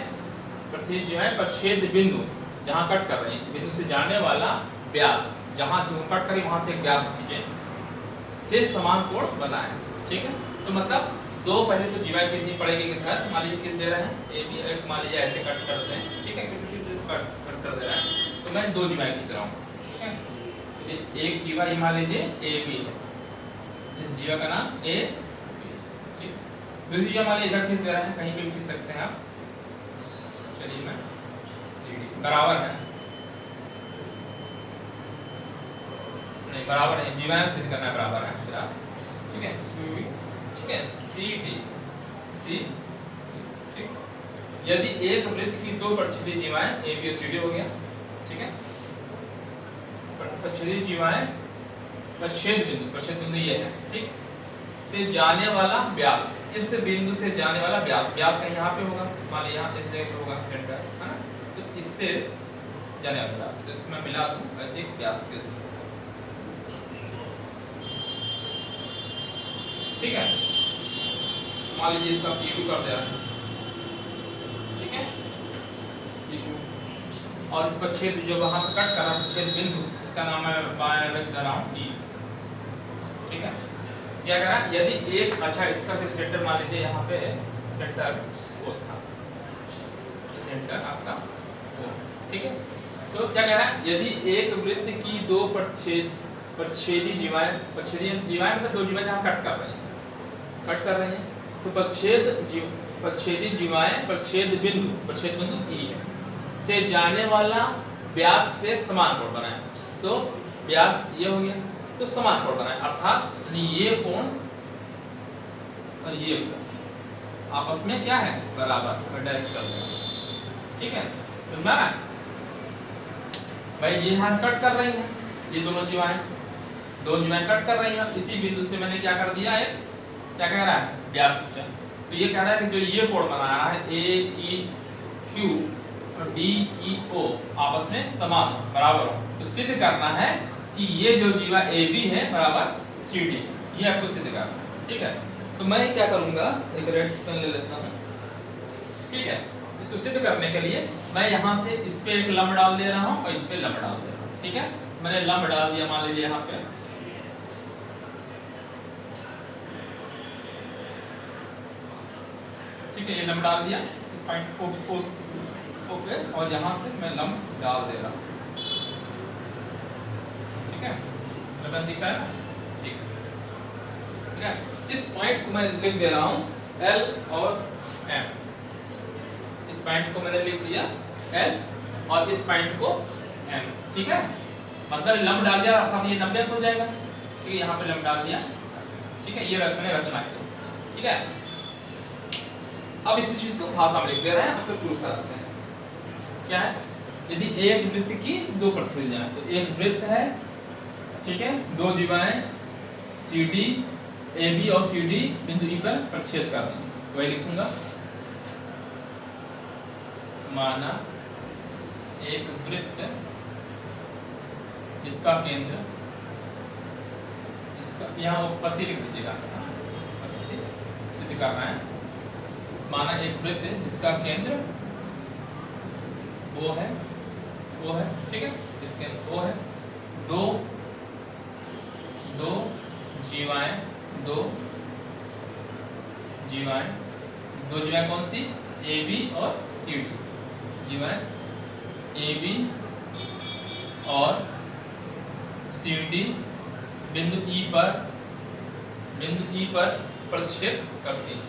प्रतिच्छेद बिंदु जहाँ कट कर रही है, बिंदु से जाने वाला व्यास, जहाँ जो कट करी वहां से एक व्यास खींचे, से समान कोण बनाए। ठीक है, तो मतलब दो पहले तो जीवाएं कितनी पड़ेगी कि घर, मान लीजिए किस दे रहे हैं AB, एक मान लीजिए ऐसे कट करते हैं। ठीक है, किस कट कर दे रहा है, तो मैं दो जीवाएं खींच रहा हूँ। ठीक है, तो एक जीवा ये मान लीजिए AB है, इस जीवा का नाम A, दूसरी जीवा मान लीजिए इधर खींच दे रहे हैं, कहीं पे भी खींच सकते हैं आप। चलिए मैं CD बराबर है, नहीं बराबर नहीं, जीवाएं सिद्ध करना है, बराबर है फिर आप। ठीक है, ठीक है, CD C। ठीक, यदि एक वृत्त की दो प्रतिच्छेदी जीवाएं AB और CD हो गया। ठीक है, प्रतिच्छेदी जीवाएं प्रतिच्छेद बिंदु ये है, ठीक, से जाने वाला व्यास, इस बिंदु से जाने वाला व्यास कहीं यहाँ पे होगा, मान लीजिए यहाँ इस जगह होगा सेंटर, है ना, तो इससे जाने वाला व्यास, तो इसको मैं मिला दूं ऐसे व्यास के। ठीक है, मान लीजिए इसका P2 कर दे रहा है। ठीक है, P2, और इस पर छेद जो वहां पर कट कर रहा है छेद बिंदु, इसका नाम मैं रख दे रहा हूँ E। ठीक है, क्या कह रहा है, यदि एक, अच्छा इसका सिर्फ सेंटर मान लीजिए, यहाँ पे सेंटर O था, ये सेंटर आपका O। ठीक है, तो क्या कह रहा है, यदि एक वृत्त की दो प्रतिच्छेदी जीवाएं मतलब दो जीवाएं जहाँ कट कर रही हैं, तो प्रतिच्छेदी जीवाएं प्रतिच्छेद बिंदु E है, से जाने वाला व्यास से समान कोण बनाए। तो व्यास ये हो गया, तो समान कोण बनाए, अर्थात ये कोण और ये कोण आपस में क्या है, बराबर, डैश कर देंगे। ठीक है, समझ में आ रहा है भाई, ये यहाँ कट कर रही हैं, ये दोनों जीवाएं कट कर रही हैं, इसी बिंदु से मैंने क्या कर दिया, एक क्या कह रहा है, व्यास खींचा। तो ये कह रहा है कि जो ये कोण बनाया है AEQ और DEO आपस में समान बराबर हो, तो सिद्ध करना है कि ये जो जीवा AB है बराबर CD, ये आपको सिद्ध करना है। ठीक है, तो मैं क्या करूंगा, एक रेड पेन ले लेता हूँ। ठीक है, इसको सिद्ध करने के लिए मैं यहाँ से इस पे एक लंब डाल दे रहा हूँ और इस पे लंब डाल दे रहा हूँ। ठीक है, मैंने लंब डाल दिया, मान लीजिए यहाँ पे, ठीक है, ये लंब डाल दिया इस पॉइंट को पे, और यहाँ से मैं लंब डाल दे रहा हूँ। ठीक है, लंब दिख रहा है, ठीक है, इस पॉइंट को मैं लिख दे रहा हूँ L और M। इस पॉइंट को मैंने लिख दिया L और इस पॉइंट को M। ठीक है, मतलब लंब डाल दिया, अर्थात ये 90 हो जाएगा। ठीक है, यहाँ पे लंब डाल दिया। ठीक है, ये मैंने रचना है। ठीक है, अब इसी चीज को भाषा में लिख दे रहे हैं, फिर प्रूफ कराते हैं। क्या है, यदि एक वृत्त की दो प्रतिच्छेद जाए, तो एक वृत्त है, ठीक है, दो जीवाएं CD AB और CD बिंदु E पर प्रतिच्छेद कर रही हैं, वही लिखूंगा। माना एक वृत्त, इसका केंद्र, इसका यहाँ उत्पत्ति लिख दीजिएगा, कर रहे हैं। माना एक वृत्त जिसका केंद्र O है, ठीक है, इसके O है, दो जीवाएं कौन सी, AB और CD, जीवाएं AB और CD बिंदु E पर प्रतिच्छेद करती हैं।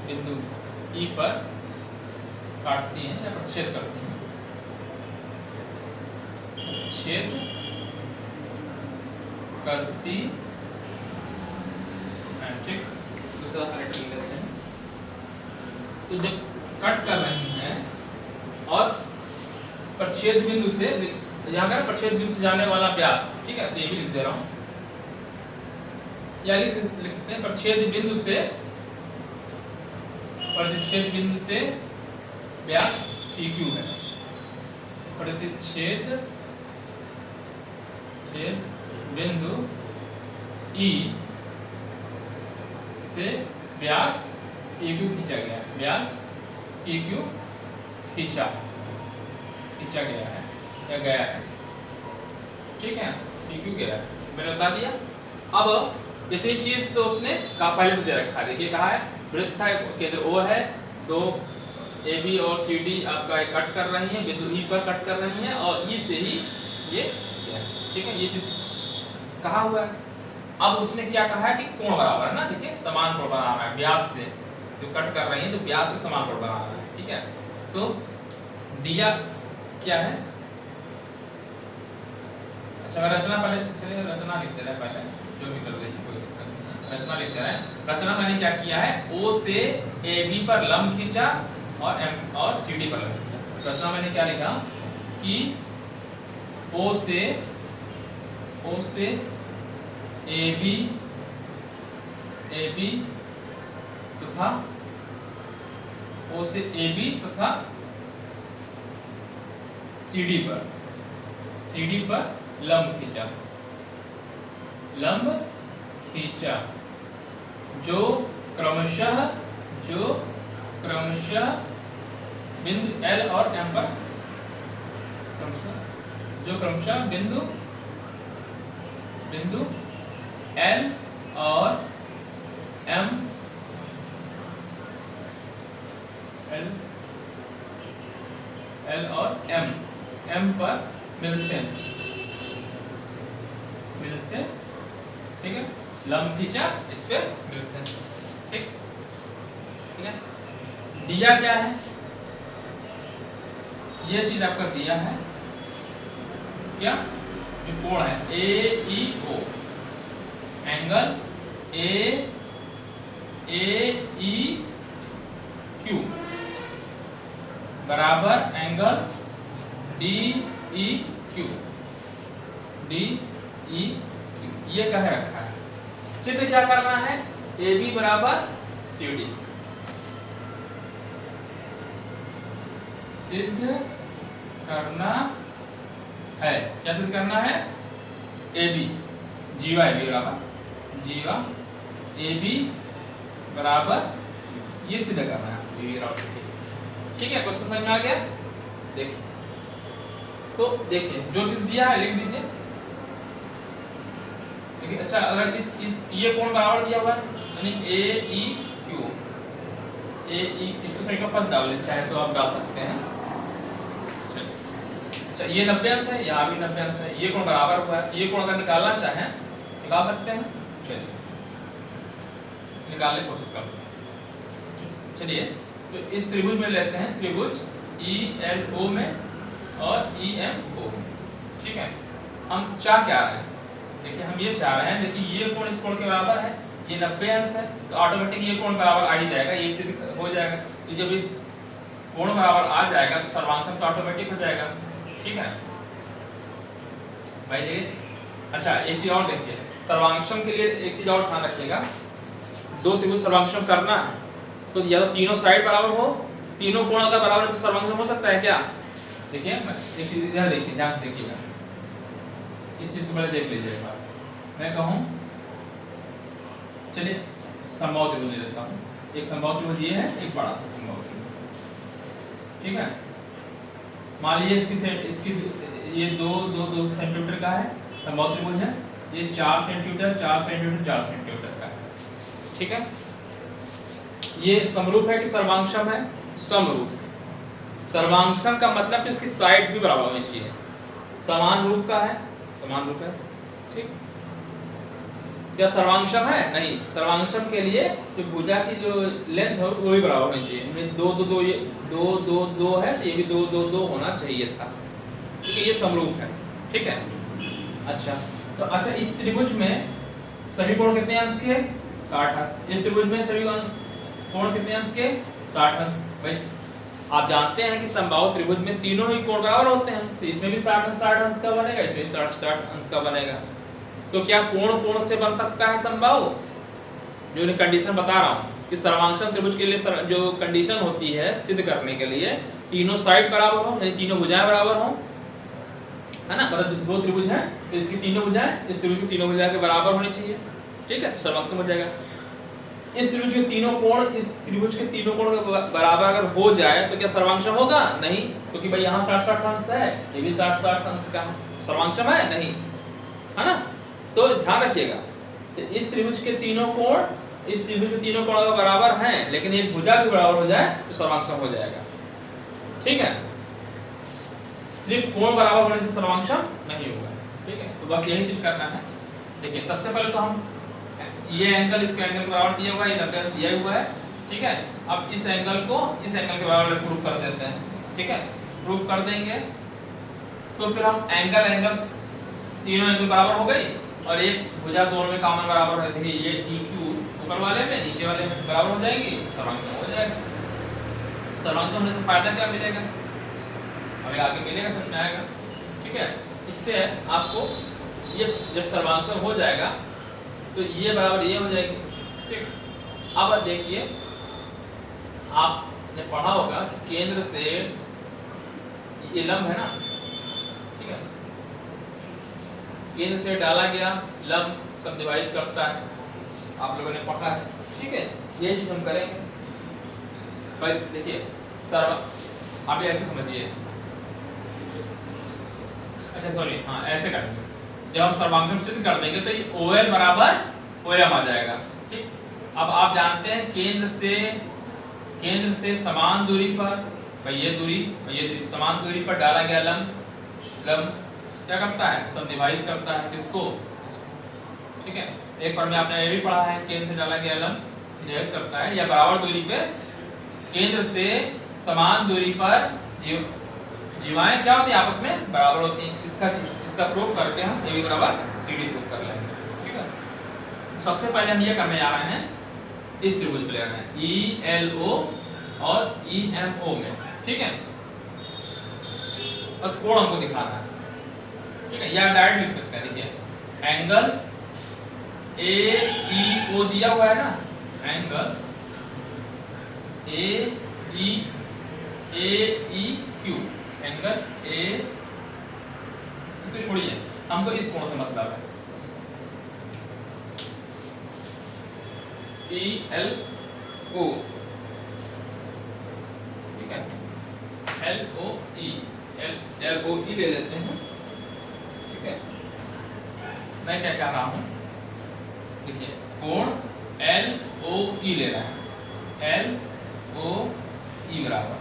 बिंदु E पर काटती हैं या प्रतिच्छेद करती हैं। छेद करती ठीक, दूसरा लेटर लिख लेते हैं। तो जब कट कर रही हैं और प्रतिच्छेद बिंदु से, यहाँ पर प्रतिच्छेद बिंदु से जाने वाला व्यास, ठीक है, ये भी लिख दे रहा हूँ, या लिख सकते हैं प्रतिच्छेद बिंदु से व्यास PQ है। प्रतिच्छेद बिंदु E से व्यास PQ खींचा गया है, व्यास PQ खींचा गया है या गया है, ठीक है, PQ गया है, मैंने बता दिया। अब इतनी चीज तो उसने पहले से दे रखा है। देखिए कहा है वृत्त था, केंद्र O है, दो AB और CD आपका कट कर रही हैं, बिंदु E पर कट कर रही हैं और E से ही ये, ठीक है, ये चीज कहा हुआ है। अब उसने क्या कहा है कि कोण बराबर है ना, देखिए समान कोण बना रहा है व्यास से, जो कट कर रही है तो व्यास से समान कोण बना रहा है, ठीक है। तो दिया क्या है, अच्छा मैं रचना पहले, चलिए रचना लिख दे रहे हैं पहले, जो भी कर लीजिए कोई दिक्कत नहीं है, रचना लिख दे रहे हैं। रचना मैंने क्या किया है, O से AB पर लंब खींचा और M और CD पर लंब खींचा। रचना मैंने क्या लिखा कि O से AB तथा O से AB तथा CD पर लंब खींचा, जो क्रमशः बिंदु L और M पर, जो क्रमशः बिंदु L और M पर मिलते हैं, ठीक है, लंब खींचा इस पे मिलते हैं, ठीक है। दिया क्या है, ये चीज आपका दिया है क्या, जो कोण है AEO, एंगल AEQ बराबर एंगल DEQ, ये कह रखा है। सिद्ध क्या करना है, AB बराबर CD, सिद्ध करना है, क्या सिद्ध करना है, AB जीवा AB बराबर ये सिद्ध करना है, ठीक है। क्वेश्चन समझ में आ गया, देखिए तो देखिए जो चीज दिया है लिख दीजिए, देखिए। अच्छा अगर इस ये कोण बराबर दिया हुआ है, यानी AEQ, इसको सही का पद डाल लें, चाहे तो आप डाल सकते हैं। अच्छा ये 90 अंश है, यहाँ भी 90 अंश है, ये कोण बराबर हुआ है, ये कोण अगर निकालना चाहें निकाल सकते हैं, चलिए निकालने की कोशिश करते हैं। चलिए तो इस त्रिभुज में लेते हैं, त्रिभुज ELO में और EMO में, ठीक है। हम चाह क्या रहे हैं, देखिए हम ये चाह रहे हैं, देखिए ये कोण इस कोण के बराबर है, ये 90 अंश है, तो ऑटोमेटिक ये कोण बराबर आ ही जाएगा, ये सिद्ध हो जाएगा। तो जब ये कोण बराबर आ जाएगा तो सर्वांशम तो ऑटोमेटिक हो जाएगा, ठीक है भाई। देखिए अच्छा एक चीज और देखिए, सर्वांशम के लिए एक चीज और ध्यान रखिएगा, दो त्रिभुज सर्वांशम करना है तो या तो तीनों साइड बराबर हो, तीनों कोण अगर बराबर है तो सर्वांशम हो सकता है क्या। देखिए एक चीज इधर देखिए, ध्यान से देखिएगा, इस चीज को पहले देख लीजिए एक बार। मैं कहूं चलिए समबाहु त्रिभुज ले लेता हूँ। एक समबाहु त्रिभुज ये है, एक बड़ा सा समबाहु त्रिभुज, ठीक है। मान लीजिए इसकी ये 2 सेंटीमीटर का है, समबाहु त्रिभुज है। ये 4 सेंटीमीटर 4 सेंटीमीटर 4 सेंटीमीटर का है, ठीक है। ये समरूप है कि सर्वांगसम है? समरूप। सर्वांगसम का मतलब कि उसकी साइड भी बराबर होनी चाहिए। समान रूप का है, समान रूप है, ठीक। क्या सर्वांगसम है? नहीं। सर्वांगसम के लिए जो भुजा की जो लेंथ है वो भी बराबर होनी चाहिए। 2 2 2 ये 2 2 2 है, तो ये भी 2 2 2 होना चाहिए था, ठीक है। ये समरूप है, ठीक है। अच्छा, तो अच्छा इस त्रिभुज में सभी कोण कितने अंश के? 60 अंश। इस त्रिभुज में सभी कोण कितने अंश के? 60 अंश। भाई आप जानते हैं कि समबाहु त्रिभुज में तीनों ही कोण बराबर होते हैं, तो इसमें भी 60 अंश का बनेगा, इसमें 60 अंश का बनेगा। तो क्या कोण कोण से बन सकता है समबाहु? जो मैं कंडीशन बता रहा हूँ कि सर्वांगसम त्रिभुज के लिए जो कंडीशन होती है सिद्ध करने के लिए, तीनों साइड बराबर हो, यानी तीनों भुजाएं बराबर हो, है ना। मतलब 2 त्रिभुज हैं तो इसकी तीनों भुजाएं इस त्रिभुज की तीनों भुजाएं के बराबर होनी चाहिए, ठीक है। सर्वांगसम हो जाएगा। इस त्रिभुज के तीनों कोण इस त्रिभुज के तीनों कोण के बराबर अगर हो जाए तो क्या सर्वांगसम होगा? नहीं, क्योंकि भाई यहाँ 60 अंश है, ये भी 60 अंश का है। सर्वांगसम है? नहीं, है ना। तो ध्यान रखिएगा, तो इस त्रिभुज के तीनों कोण इस त्रिभुज के तीनों कोण अगर बराबर हैं, लेकिन एक भुजा भी बराबर हो जाए तो सर्वांगसम हो जाएगा, ठीक है। सिर्फ कोण बराबर होने से सर्वांगसम नहीं होगा, ठीक है। तो बस यही चीज करना है। देखिए सबसे पहले तो हम ये एंगल इसके एंगल के बराबर दिया हुआ है, ये 90 दिया हुआ है, ठीक है। अब इस एंगल को इस एंगल के बराबर प्रूफ कर देते हैं, ठीक है। प्रूफ कर देंगे तो फिर हम एंगल तीनों एंगल बराबर हो गई और एक भुजा दोनों में कॉमन बराबर है। देखिए ये TQ ऊपर वाले में नीचे वाले में बराबर हो जाएगी, सर्वांगसम हो जाएगा। सर्वांगसम होने से फायदा क्या मिलेगा? अभी आगे मिलेगा, समझ में आएगा, ठीक है। इससे आपको ये जब सर्वांगसम हो जाएगा तो ये बराबर ये हो जाएगी, ठीक। अब देखिए आपने पढ़ा होगा कि केंद्र से ये लंब है ना, ठीक है। केंद्र से डाला गया लंब समद्विभाजित करता है, आप लोगों ने पढ़ा है, ठीक है। ये चीज हम करेंगे। भाई देखिए आप ऐसे समझिए, अच्छा सॉरी, हाँ ऐसे करेंगे। जब हम सर्वांगसम सिद्ध कर देंगे तो ये OL बराबर OM आ जाएगा, ठीक। अब आप जानते हैं केंद्र से समान दूरी पर, भाई ये दूरी समान दूरी पर डाला गया लंब क्या करता है? समद्विभाजित करता है, किसको? ठीक है। एक पर में आपने ये भी पढ़ा है, केंद्र से डाला गया लंब विभाजित करता है या बराबर दूरी पे केंद्र से समान दूरी पर जीवाएं क्या होती है? आपस में बराबर होती हैं। इसका प्रूफ करके हम AB बराबर CD प्रूफ कर लेंगे, ठीक है। सबसे पहले हम ये करने जा रहे हैं, इस त्रिभुज पे ले रहे हैं ELO और EMO में, ठीक है। बस कोण हमको दिखाना है, ठीक है। या डायरेक्ट लिख सकते हैं, देखिए एंगल AEO दिया हुआ है ना, एंगल AEQ, एंगल A, इसको छोड़िए, हमको इस कोण से मतलब है ELO, ठीक है। LOE ले लेते हैं, ठीक है। मैं क्या कह रहा हूं, देखिए कोण LOE ले रहा है, LOE बराबर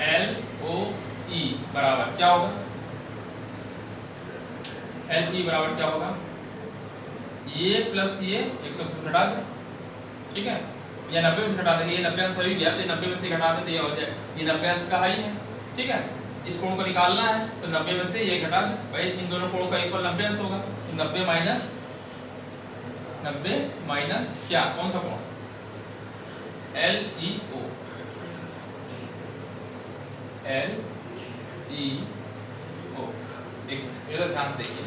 LOE बराबर क्या होगा? LE बराबर क्या होगा? ये प्लस ये 180 से घटा दे, ठीक है। या 90 में से घटा देंगे, ये 90 अंश सही गया तो 90 में से घटा दे तो ये हो जाए, ये 90 अंश का ही है, ठीक है। इस कोण को निकालना है तो 90 में से ये घटा दे, भाई इन दोनों कोणों का इक्वल 90 अंश होगा, तो 90 माइनस क्या, कौन सा कोण? LEO, देखिए इधर ध्यान से देखिए,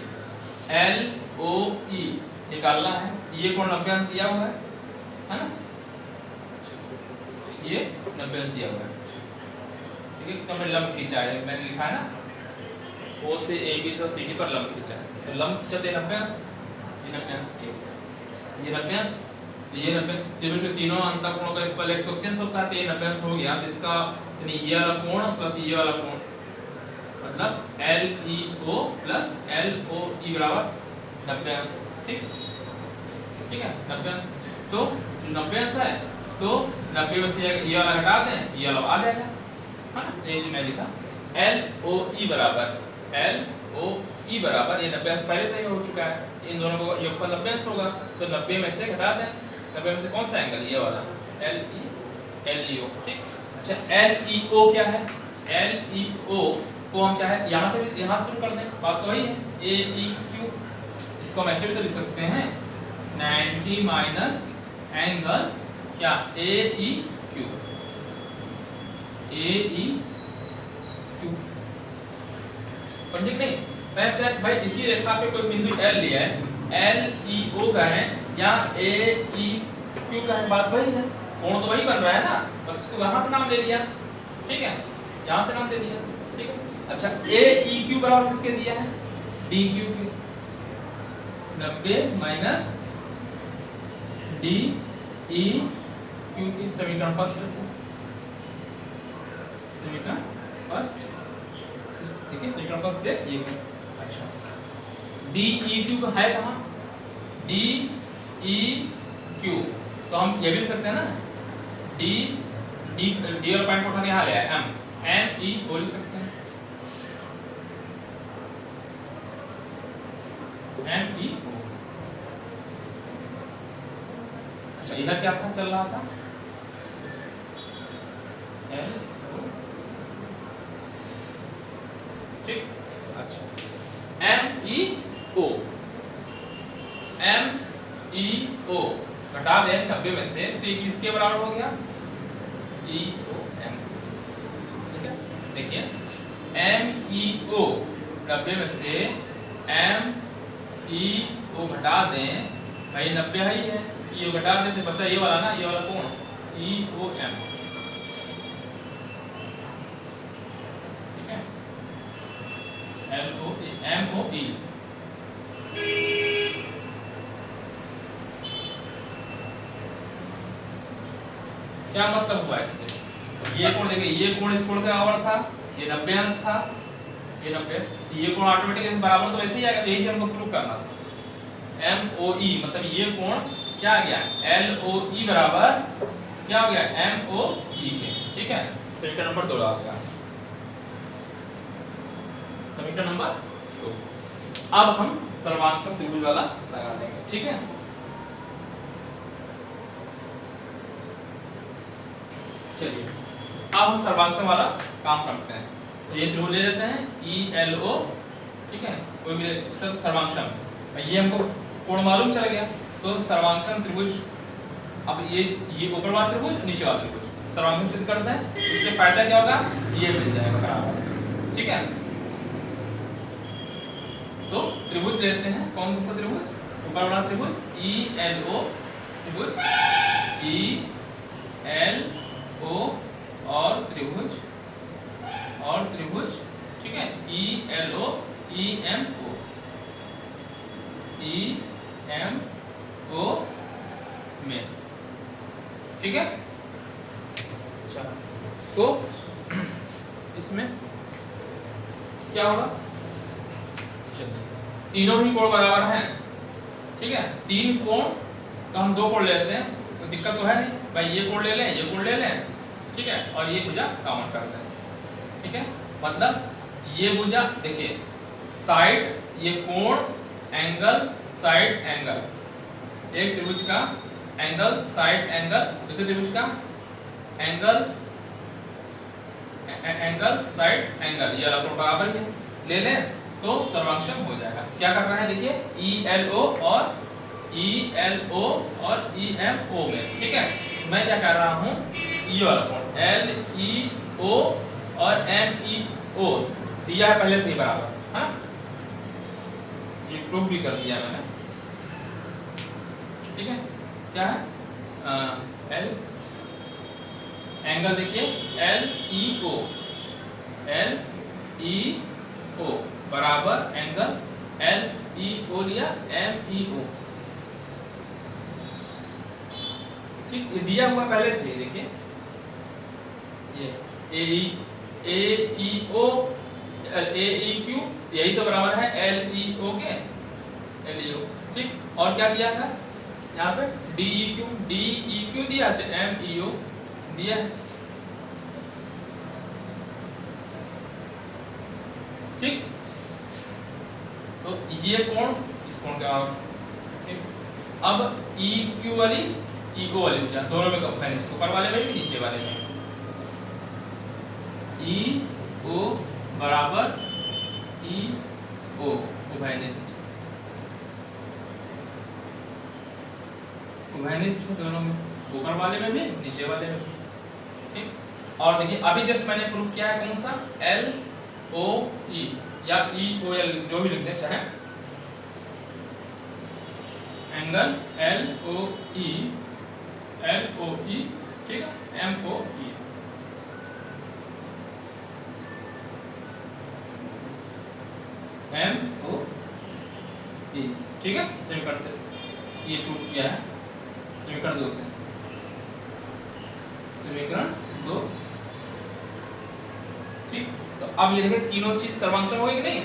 LOE निकालना है, ये कोण 90 अंश दिया हुआ है ना, ये 90 अंश दिया हुआ है, ठीक है। तो हमने लंब खींचा है, मैंने लिखा है ना O से AB तो CD पर लंब खींचा है, तो लंब खींचा 90 अंश, 90 अंश, ये 90 अंश, ये 90 त्रिभुज के तीनों अंतःकोणों का योगफल 180 होता है, तो ये 90 अंश हो गया। तो इसका यानी ये वाला कोण प्लस ये वाला कोण मतलब LEO प्लस LOE बराबर 90 अंश। ठीक ठीक है, 90 अंश। तो 90 अंश है तो 90 में से ये वाला घटा दें, ये वाला आ जाएगा, है ना। ये मैं लिखा LOE बराबर ये 90 अंश पहले से ही हो चुका है, इन दोनों का योगफल 90 अंश होगा। तो 90 में से घटा दें, 90 में से कौन सा एंगल, ये वाला LEO। ठीक, अच्छा LEO क्या है, LEO को हम चाहे यहाँ से भी यहाँ शुरू कर दें, बात तो वही है। AEQ इसको हम ऐसे भी तो लिख सकते हैं 90 माइनस एंगल क्या AEQ समझे कि नहीं। मैं चाहे भाई इसी रेखा पे कोई बिंदु L लिया है, LEO का है या AEQ का है, बात वही है, कोण तो वही बन रहा है ना, बस उसको यहाँ से नाम दे दिया। ठीक है, यहाँ से नाम दे दिया। ठीक है, अच्छा AEQ बराबर किसके दिया है, DQ की 90 माइनस DEQ की समीकरण फर्स्ट से, समीकरण फर्स्ट, ठीक है, समीकरण फर्स्ट से ये। अच्छा DEQ का है कहाँ, DEQ तो हम ये भी लिख सकते हैं ना, D और पॉइंट को उठा के यहाँ ले आए ME को लिख सकते हैं, ME। अच्छा इधर क्या था, चल रहा था LO। ठीक, अच्छा MEO घटा दें 90 में से, तो ये किसके बराबर हो गया, EOM। ठीक है, देखिए MEO 90 में से MEO घटा दें, भाई 90 है ही है, ये घटा दें तो बचा ये वाला ना, ये वाला कोण EOM। ठीक है, MOE क्या मतलब हुआ इससे, ये कोण देखिए, ये कोण इस कोण के बराबर था, ये 90 अंश था, ये 90, ये कोण ऑटोमेटिकली बराबर तो वैसे ही आएगा, यही हमको प्रूव करना था। MOE मतलब ये कोण क्या आ गया, LOE बराबर क्या हो गया, MOE के। ठीक है, समीकरण नंबर 2 आ गया, समीकरण नंबर 2। अब हम सर्वांशम त्रिभुज वाला लगा देंगे। ठीक है, चलिए अब हम सर्वांशम वाला काम करते हैं। तो ये त्रिभुज ले लेते हैं ELO। ठीक है, कोई भी मतलब सर्वांशम, ये हमको कोण मालूम चल गया, तो सर्वांशम त्रिभुज, अब ये ऊपर वाला त्रिभुज, नीचे वाला त्रिभुज सर्वांशम सिद्ध करते हैं, इससे फायदा क्या होगा, ये मिल जाएगा बराबर। ठीक है, तो त्रिभुज लेते हैं, कौन सा त्रिभुज, ऊपर वाला त्रिभुज ELO त्रिभुज, ELO और त्रिभुज ठीक है, ELO EMO में। ठीक है, अच्छा तो इसमें क्या होगा, चलिए तीनों ही कोण बराबर हैं। ठीक है, तीन कोण तो हम दो कोण लेते हैं, तो दिक्कत तो है नहीं भाई, ये कोण ले लें, ये कोण ले लें। ठीक है, और ये भुजा कॉमन कर दें। ठीक है, मतलब ये भुजा देखिए, साइड, ये कोण, एंगल, साइड, एंगल, एक त्रिभुज का एंगल, साइड, एंगल, दूसरे त्रिभुज का एंगल, साइड, एंगल, ये वाला कोण बराबर ही है, ले लें तो सर्वांशम हो जाएगा। क्या कर रहे हैं देखिए, ELO और EMO में। ठीक है, मैं क्या कर रहा हूँ, ये वाला कोण LEO और MEO दिया है पहले से ही बराबर, हाँ ये प्रूफ भी कर दिया मैंने। ठीक है, क्या है L एंगल देखिए LEO बराबर एंगल LEO लिया MEO। ठीक, ये दिया हुआ पहले से ही, देखिए ये ए ई ओ ए ई क्यू, यही तो बराबर है एल ई ओ के, एल ई ओ। ठीक, और क्या दिया था यहाँ पे डी ई क्यू दिया था, एम ई ओ दिया है। ठीक, तो ये कोण, इस कोण का, अब ई क्यू वाली ई ओ वाली दिया, दोनों में कंपेरिजन, ऊपर वाले में भी नीचे वाले में। ई ओ बराबर ई ओ उभयनिष्ठ, उभयनिष्ठ में दोनों में, ऊपर वाले में भी नीचे वाले में। ठीक, और देखिए अभी जस्ट मैंने प्रूफ किया है कौन सा, एल ओ ई या ई ओ एल जो भी लिख दें चाहे, एंगल एल ओ ई, ठीक है, एम ओ ई, एम ओ ई, ठीक है, समीकरण से ये प्रूफ किया है, समीकरण 2 से, समीकरण 2। ठीक, तो अब ये देखिए तीनों चीज सर्वांशम हो गई कि नहीं,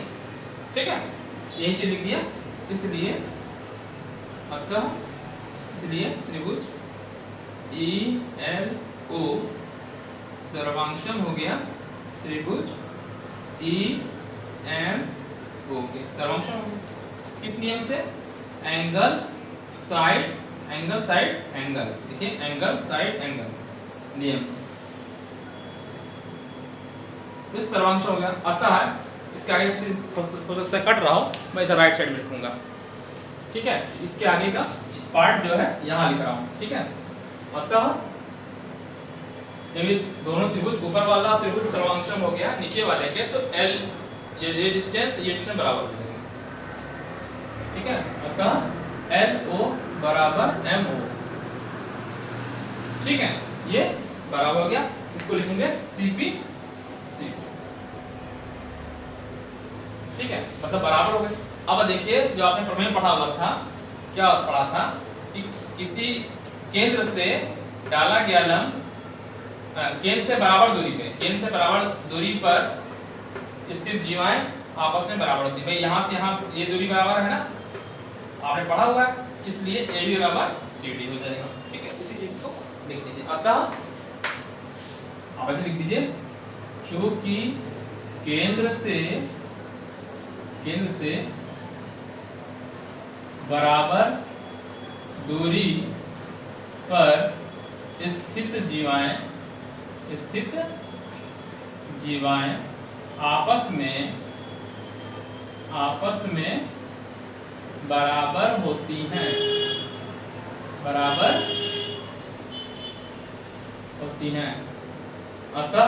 ठीक है, यही चीज लिख दिया, इसलिए अतः इसलिए त्रिभुज ई एल ओ सर्वांशम हो गया त्रिभुज ई एम ओ के, सर्वांशम हो गया। किस नियम से, एंगल साइड एंगल, देखिए एंगल साइड एंगल नियम से, तो सर्वांशम हो गया। अतः इसके आगे से हो सकता है कट रहा हो, मैं इधर राइट साइड में लिखूंगा, ठीक है, इसके आगे का पार्ट जो है यहाँ लिख रहा हूँ, ठीक है। अतः ये दोनों त्रिभुज, ऊपर वाला त्रिभुज सर्वांशम हो गया नीचे वाले के, तो एल ये डिस्टेंस बराबर हो जाएगा, ठीक है। अतः एल ओ बराबर एम ओ, ठीक है, ये बराबर हो गया, इसको लिखेंगे सीपी सी, ठीक है, मतलब बराबर हो गए। अब देखिए जो आपने प्रमेय पढ़ा हुआ था, क्या पढ़ा था कि किसी केंद्र से डाला गया लंब केंद्र से बराबर दूरी पर स्थित जीवाएं आपस में बराबर होती है। भाई यहाँ से यहाँ ये दूरी बराबर है ना, आपने पढ़ा हुआ है, इसलिए ए बी बराबर सी डी हो जाएगा, ठीक है। इसी चीज को लिख दीजिए। अतः आप ऐसे लिख दीजिए, क्योंकि केंद्र से बराबर दूरी पर स्थित जीवाएं आपस में बराबर होती हैं, अतः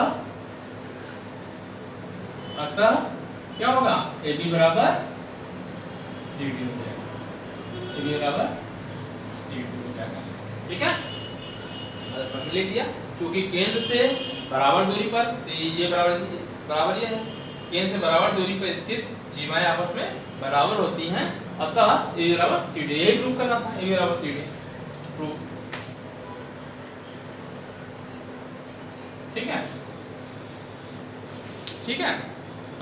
क्या होगा, ए बी बराबर सी डी हो जाएगा, ए बी बराबर सी डी हो जाएगा, ठीक है। लिख दिया, क्योंकि केंद्र से बराबर दूरी पर, ये बराबर ये है, केंद्र से बराबर दूरी पर स्थित जीवाएं आपस में बराबर होती हैं, अतः ए बराबर सी डी, यही प्रूफ करना था, ए बराबर सी डी प्रूफ, ठीक है, ठीक है।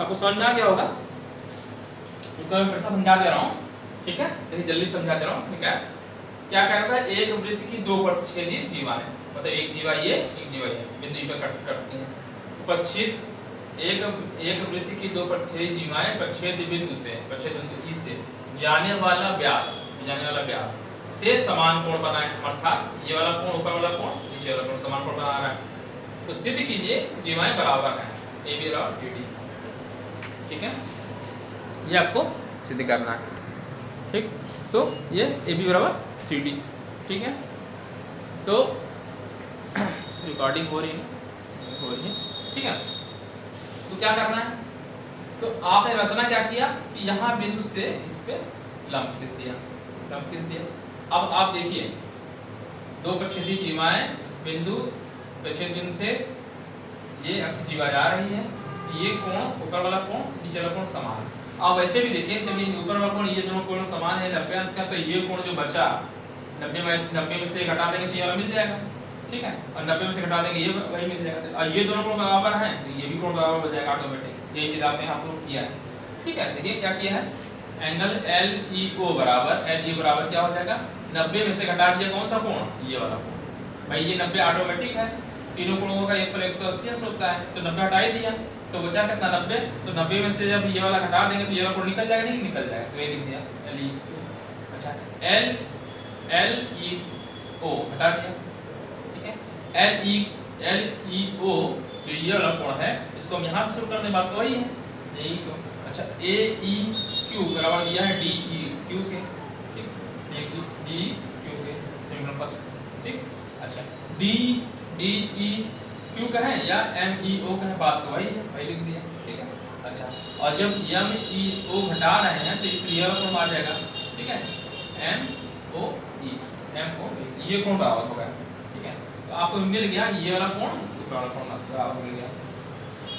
आपको समझ में आ गया होगा, तो मैं फिर से समझा दे रहा हूँ, ठीक है, देखिए जल्दी समझा दे रहा हूँ, ठीक है। क्या कहना था, एक वृत्त की दो प्रतिच्छेदी जीवाएं, मतलब एक जीवा ये, एक जीवा ये, बिंदु पे करती हैं, प्रतिच्छेद एक वृत्त की दो प्रतिच्छेदी जीवाएं प्रच्छेद बिंदु ई से जाने वाला व्यास से समान कोण बनाए, अर्थात ये वाला कोण ऊपर वाला कोण, नीचे वाला कोण समान कोण बना रहा है, तो सिद्ध कीजिए जीवाएं बराबर हैं, ए बी बराबर सी डी, ठीक है, ये आपको सिद्ध करना है, ठीक। तो ये ए बी बराबर सी डी, ठीक है। तो रिकॉर्डिंग हो रही है, ठीक है। तो क्या करना है, तो आपने रचना क्या किया कि यहाँ बिंदु से इस पे लंब खींच दिया। अब आप देखिए, दो प्रच्छेदी जीवाएं प्रच्छेद बिंदु से ये जीवा जा रही है, ये कोण ऊपर वाला कोण नीचे वाला कोण समान। आप वैसे भी देखिए, जब ये ऊपर वाला कोण ये दोनों कोण समान है 90 अंश का, तो ये कोण जो बचा 90 में से घटा देंगे तो ये वाला मिल जाएगा, ठीक है, और 90 में से घटा देंगे ये वही मिल जाएगा। और ये दोनों कोण बराबर हैं तो ये भी कोण बराबर हो जाएगा ऑटोमेटिक। यही चीज आपने यहाँ प्रूव किया है, ठीक है। देखिए क्या किया है, एंगल LEO बराबर क्या हो जाएगा, 90 में से घटा दिया कौन सा कोण, ये वाला कोण। भाई ये 90 ऑटोमेटिक है, तीनों कोणों का एक पर 180 होता है, तो 90 हटा ही दिया तो बचा कितना 90। तो 90 में से जब ये वाला घटा देंगे तो ये वाला कोण निकल जाएगा, नहीं निकल जाएगा, तो ये लिख दिया LEO। अच्छा LEO हटा दिया, ठीक है। LEO जो ये वाला कोण है इसको हम यहाँ से शुरू करने, बात तो वही है यही तो। अच्छा AEQ बराबर दिया है DEQ के, ठीक, DEQ के सिंगल फर्स्ट, ठीक। अच्छा DEQ का है या MEO का है, बात तो वही है, वही लिख दिया, ठीक है। अच्छा और जब MEO घटा रहे हैं तो ये वाला कोण आ जाएगा, ठीक है, MOE ये कोण बराबर होगा, ठीक है। तो आपको मिल गया ये वाला कोण, ये वाला कोण बराबर मिल गया।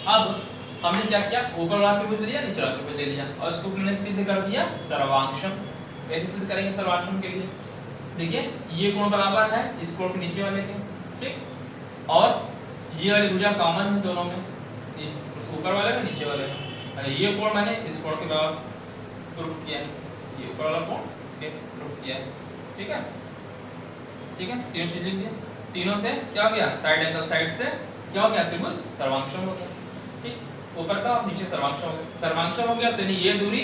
अब हमने क्या किया, ऊपर वाला त्रिभुज ले लिया, नीचे वाला त्रिभुज ले लिया और इसको हमने सिद्ध कर दिया सर्वांशम। कैसे सिद्ध करेंगे सर्वांशम के लिए, देखिए ये कोण बराबर है इस कोण के नीचे वाले के, ठीक, और ये वाली भुजा कॉमन है दोनों में, ऊपर वाले में नीचे वाले में। अच्छा ये कोण मैंने इस कोण के बराबर प्रूफ किया है, ये ऊपर वाला कोण इसके प्रूफ किया है, ठीक है, ठीक है। तीनों चीज लिख दिया, तीनों से क्या हो गया, साइड एंगल साइड से क्या हो गया, त्रिभुज सर्वांशम हो गया, ठीक। ऊपर का और नीचे सर्वांशम हो गया, सर्वांशम हो गया तो ये दूरी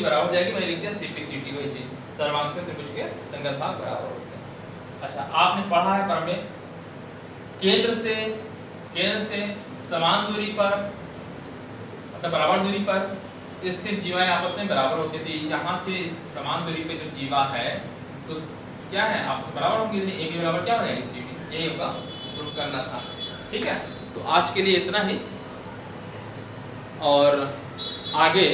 बराबर हो जाएगी, मैंने लिख दिया CPCT वही चीज, सर्वांश से त्रिभुज के संगत भाग बराबर होते हैं। अच्छा आपने पढ़ा है पर में केंद्र से समान दूरी पर मतलब बराबर दूरी पर स्थित जीवाएं आपस में बराबर होती थी। यहाँ से समान दूरी पे जो जीवा है तो क्या है, आपस में बराबर होंगी, ए बी बराबर क्या हो जाएगी CD, यही होगा, प्रूफ करना था, ठीक है। तो आज के लिए इतना ही और आगे,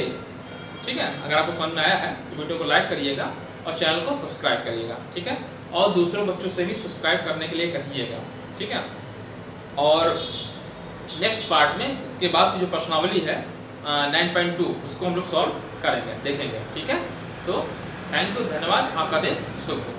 ठीक है, अगर आपको समझ में आया है तो वीडियो को लाइक करिएगा और चैनल को सब्सक्राइब करिएगा, ठीक है, और दूसरे बच्चों से भी सब्सक्राइब करने के लिए कहिएगा, ठीक है। और नेक्स्ट पार्ट में इसके बाद की जो प्रश्नावली है 9.2 उसको हम लोग सॉल्व करेंगे, देखेंगे, ठीक है। तो थैंक यू, धन्यवाद, आपका दिन शुभ हो।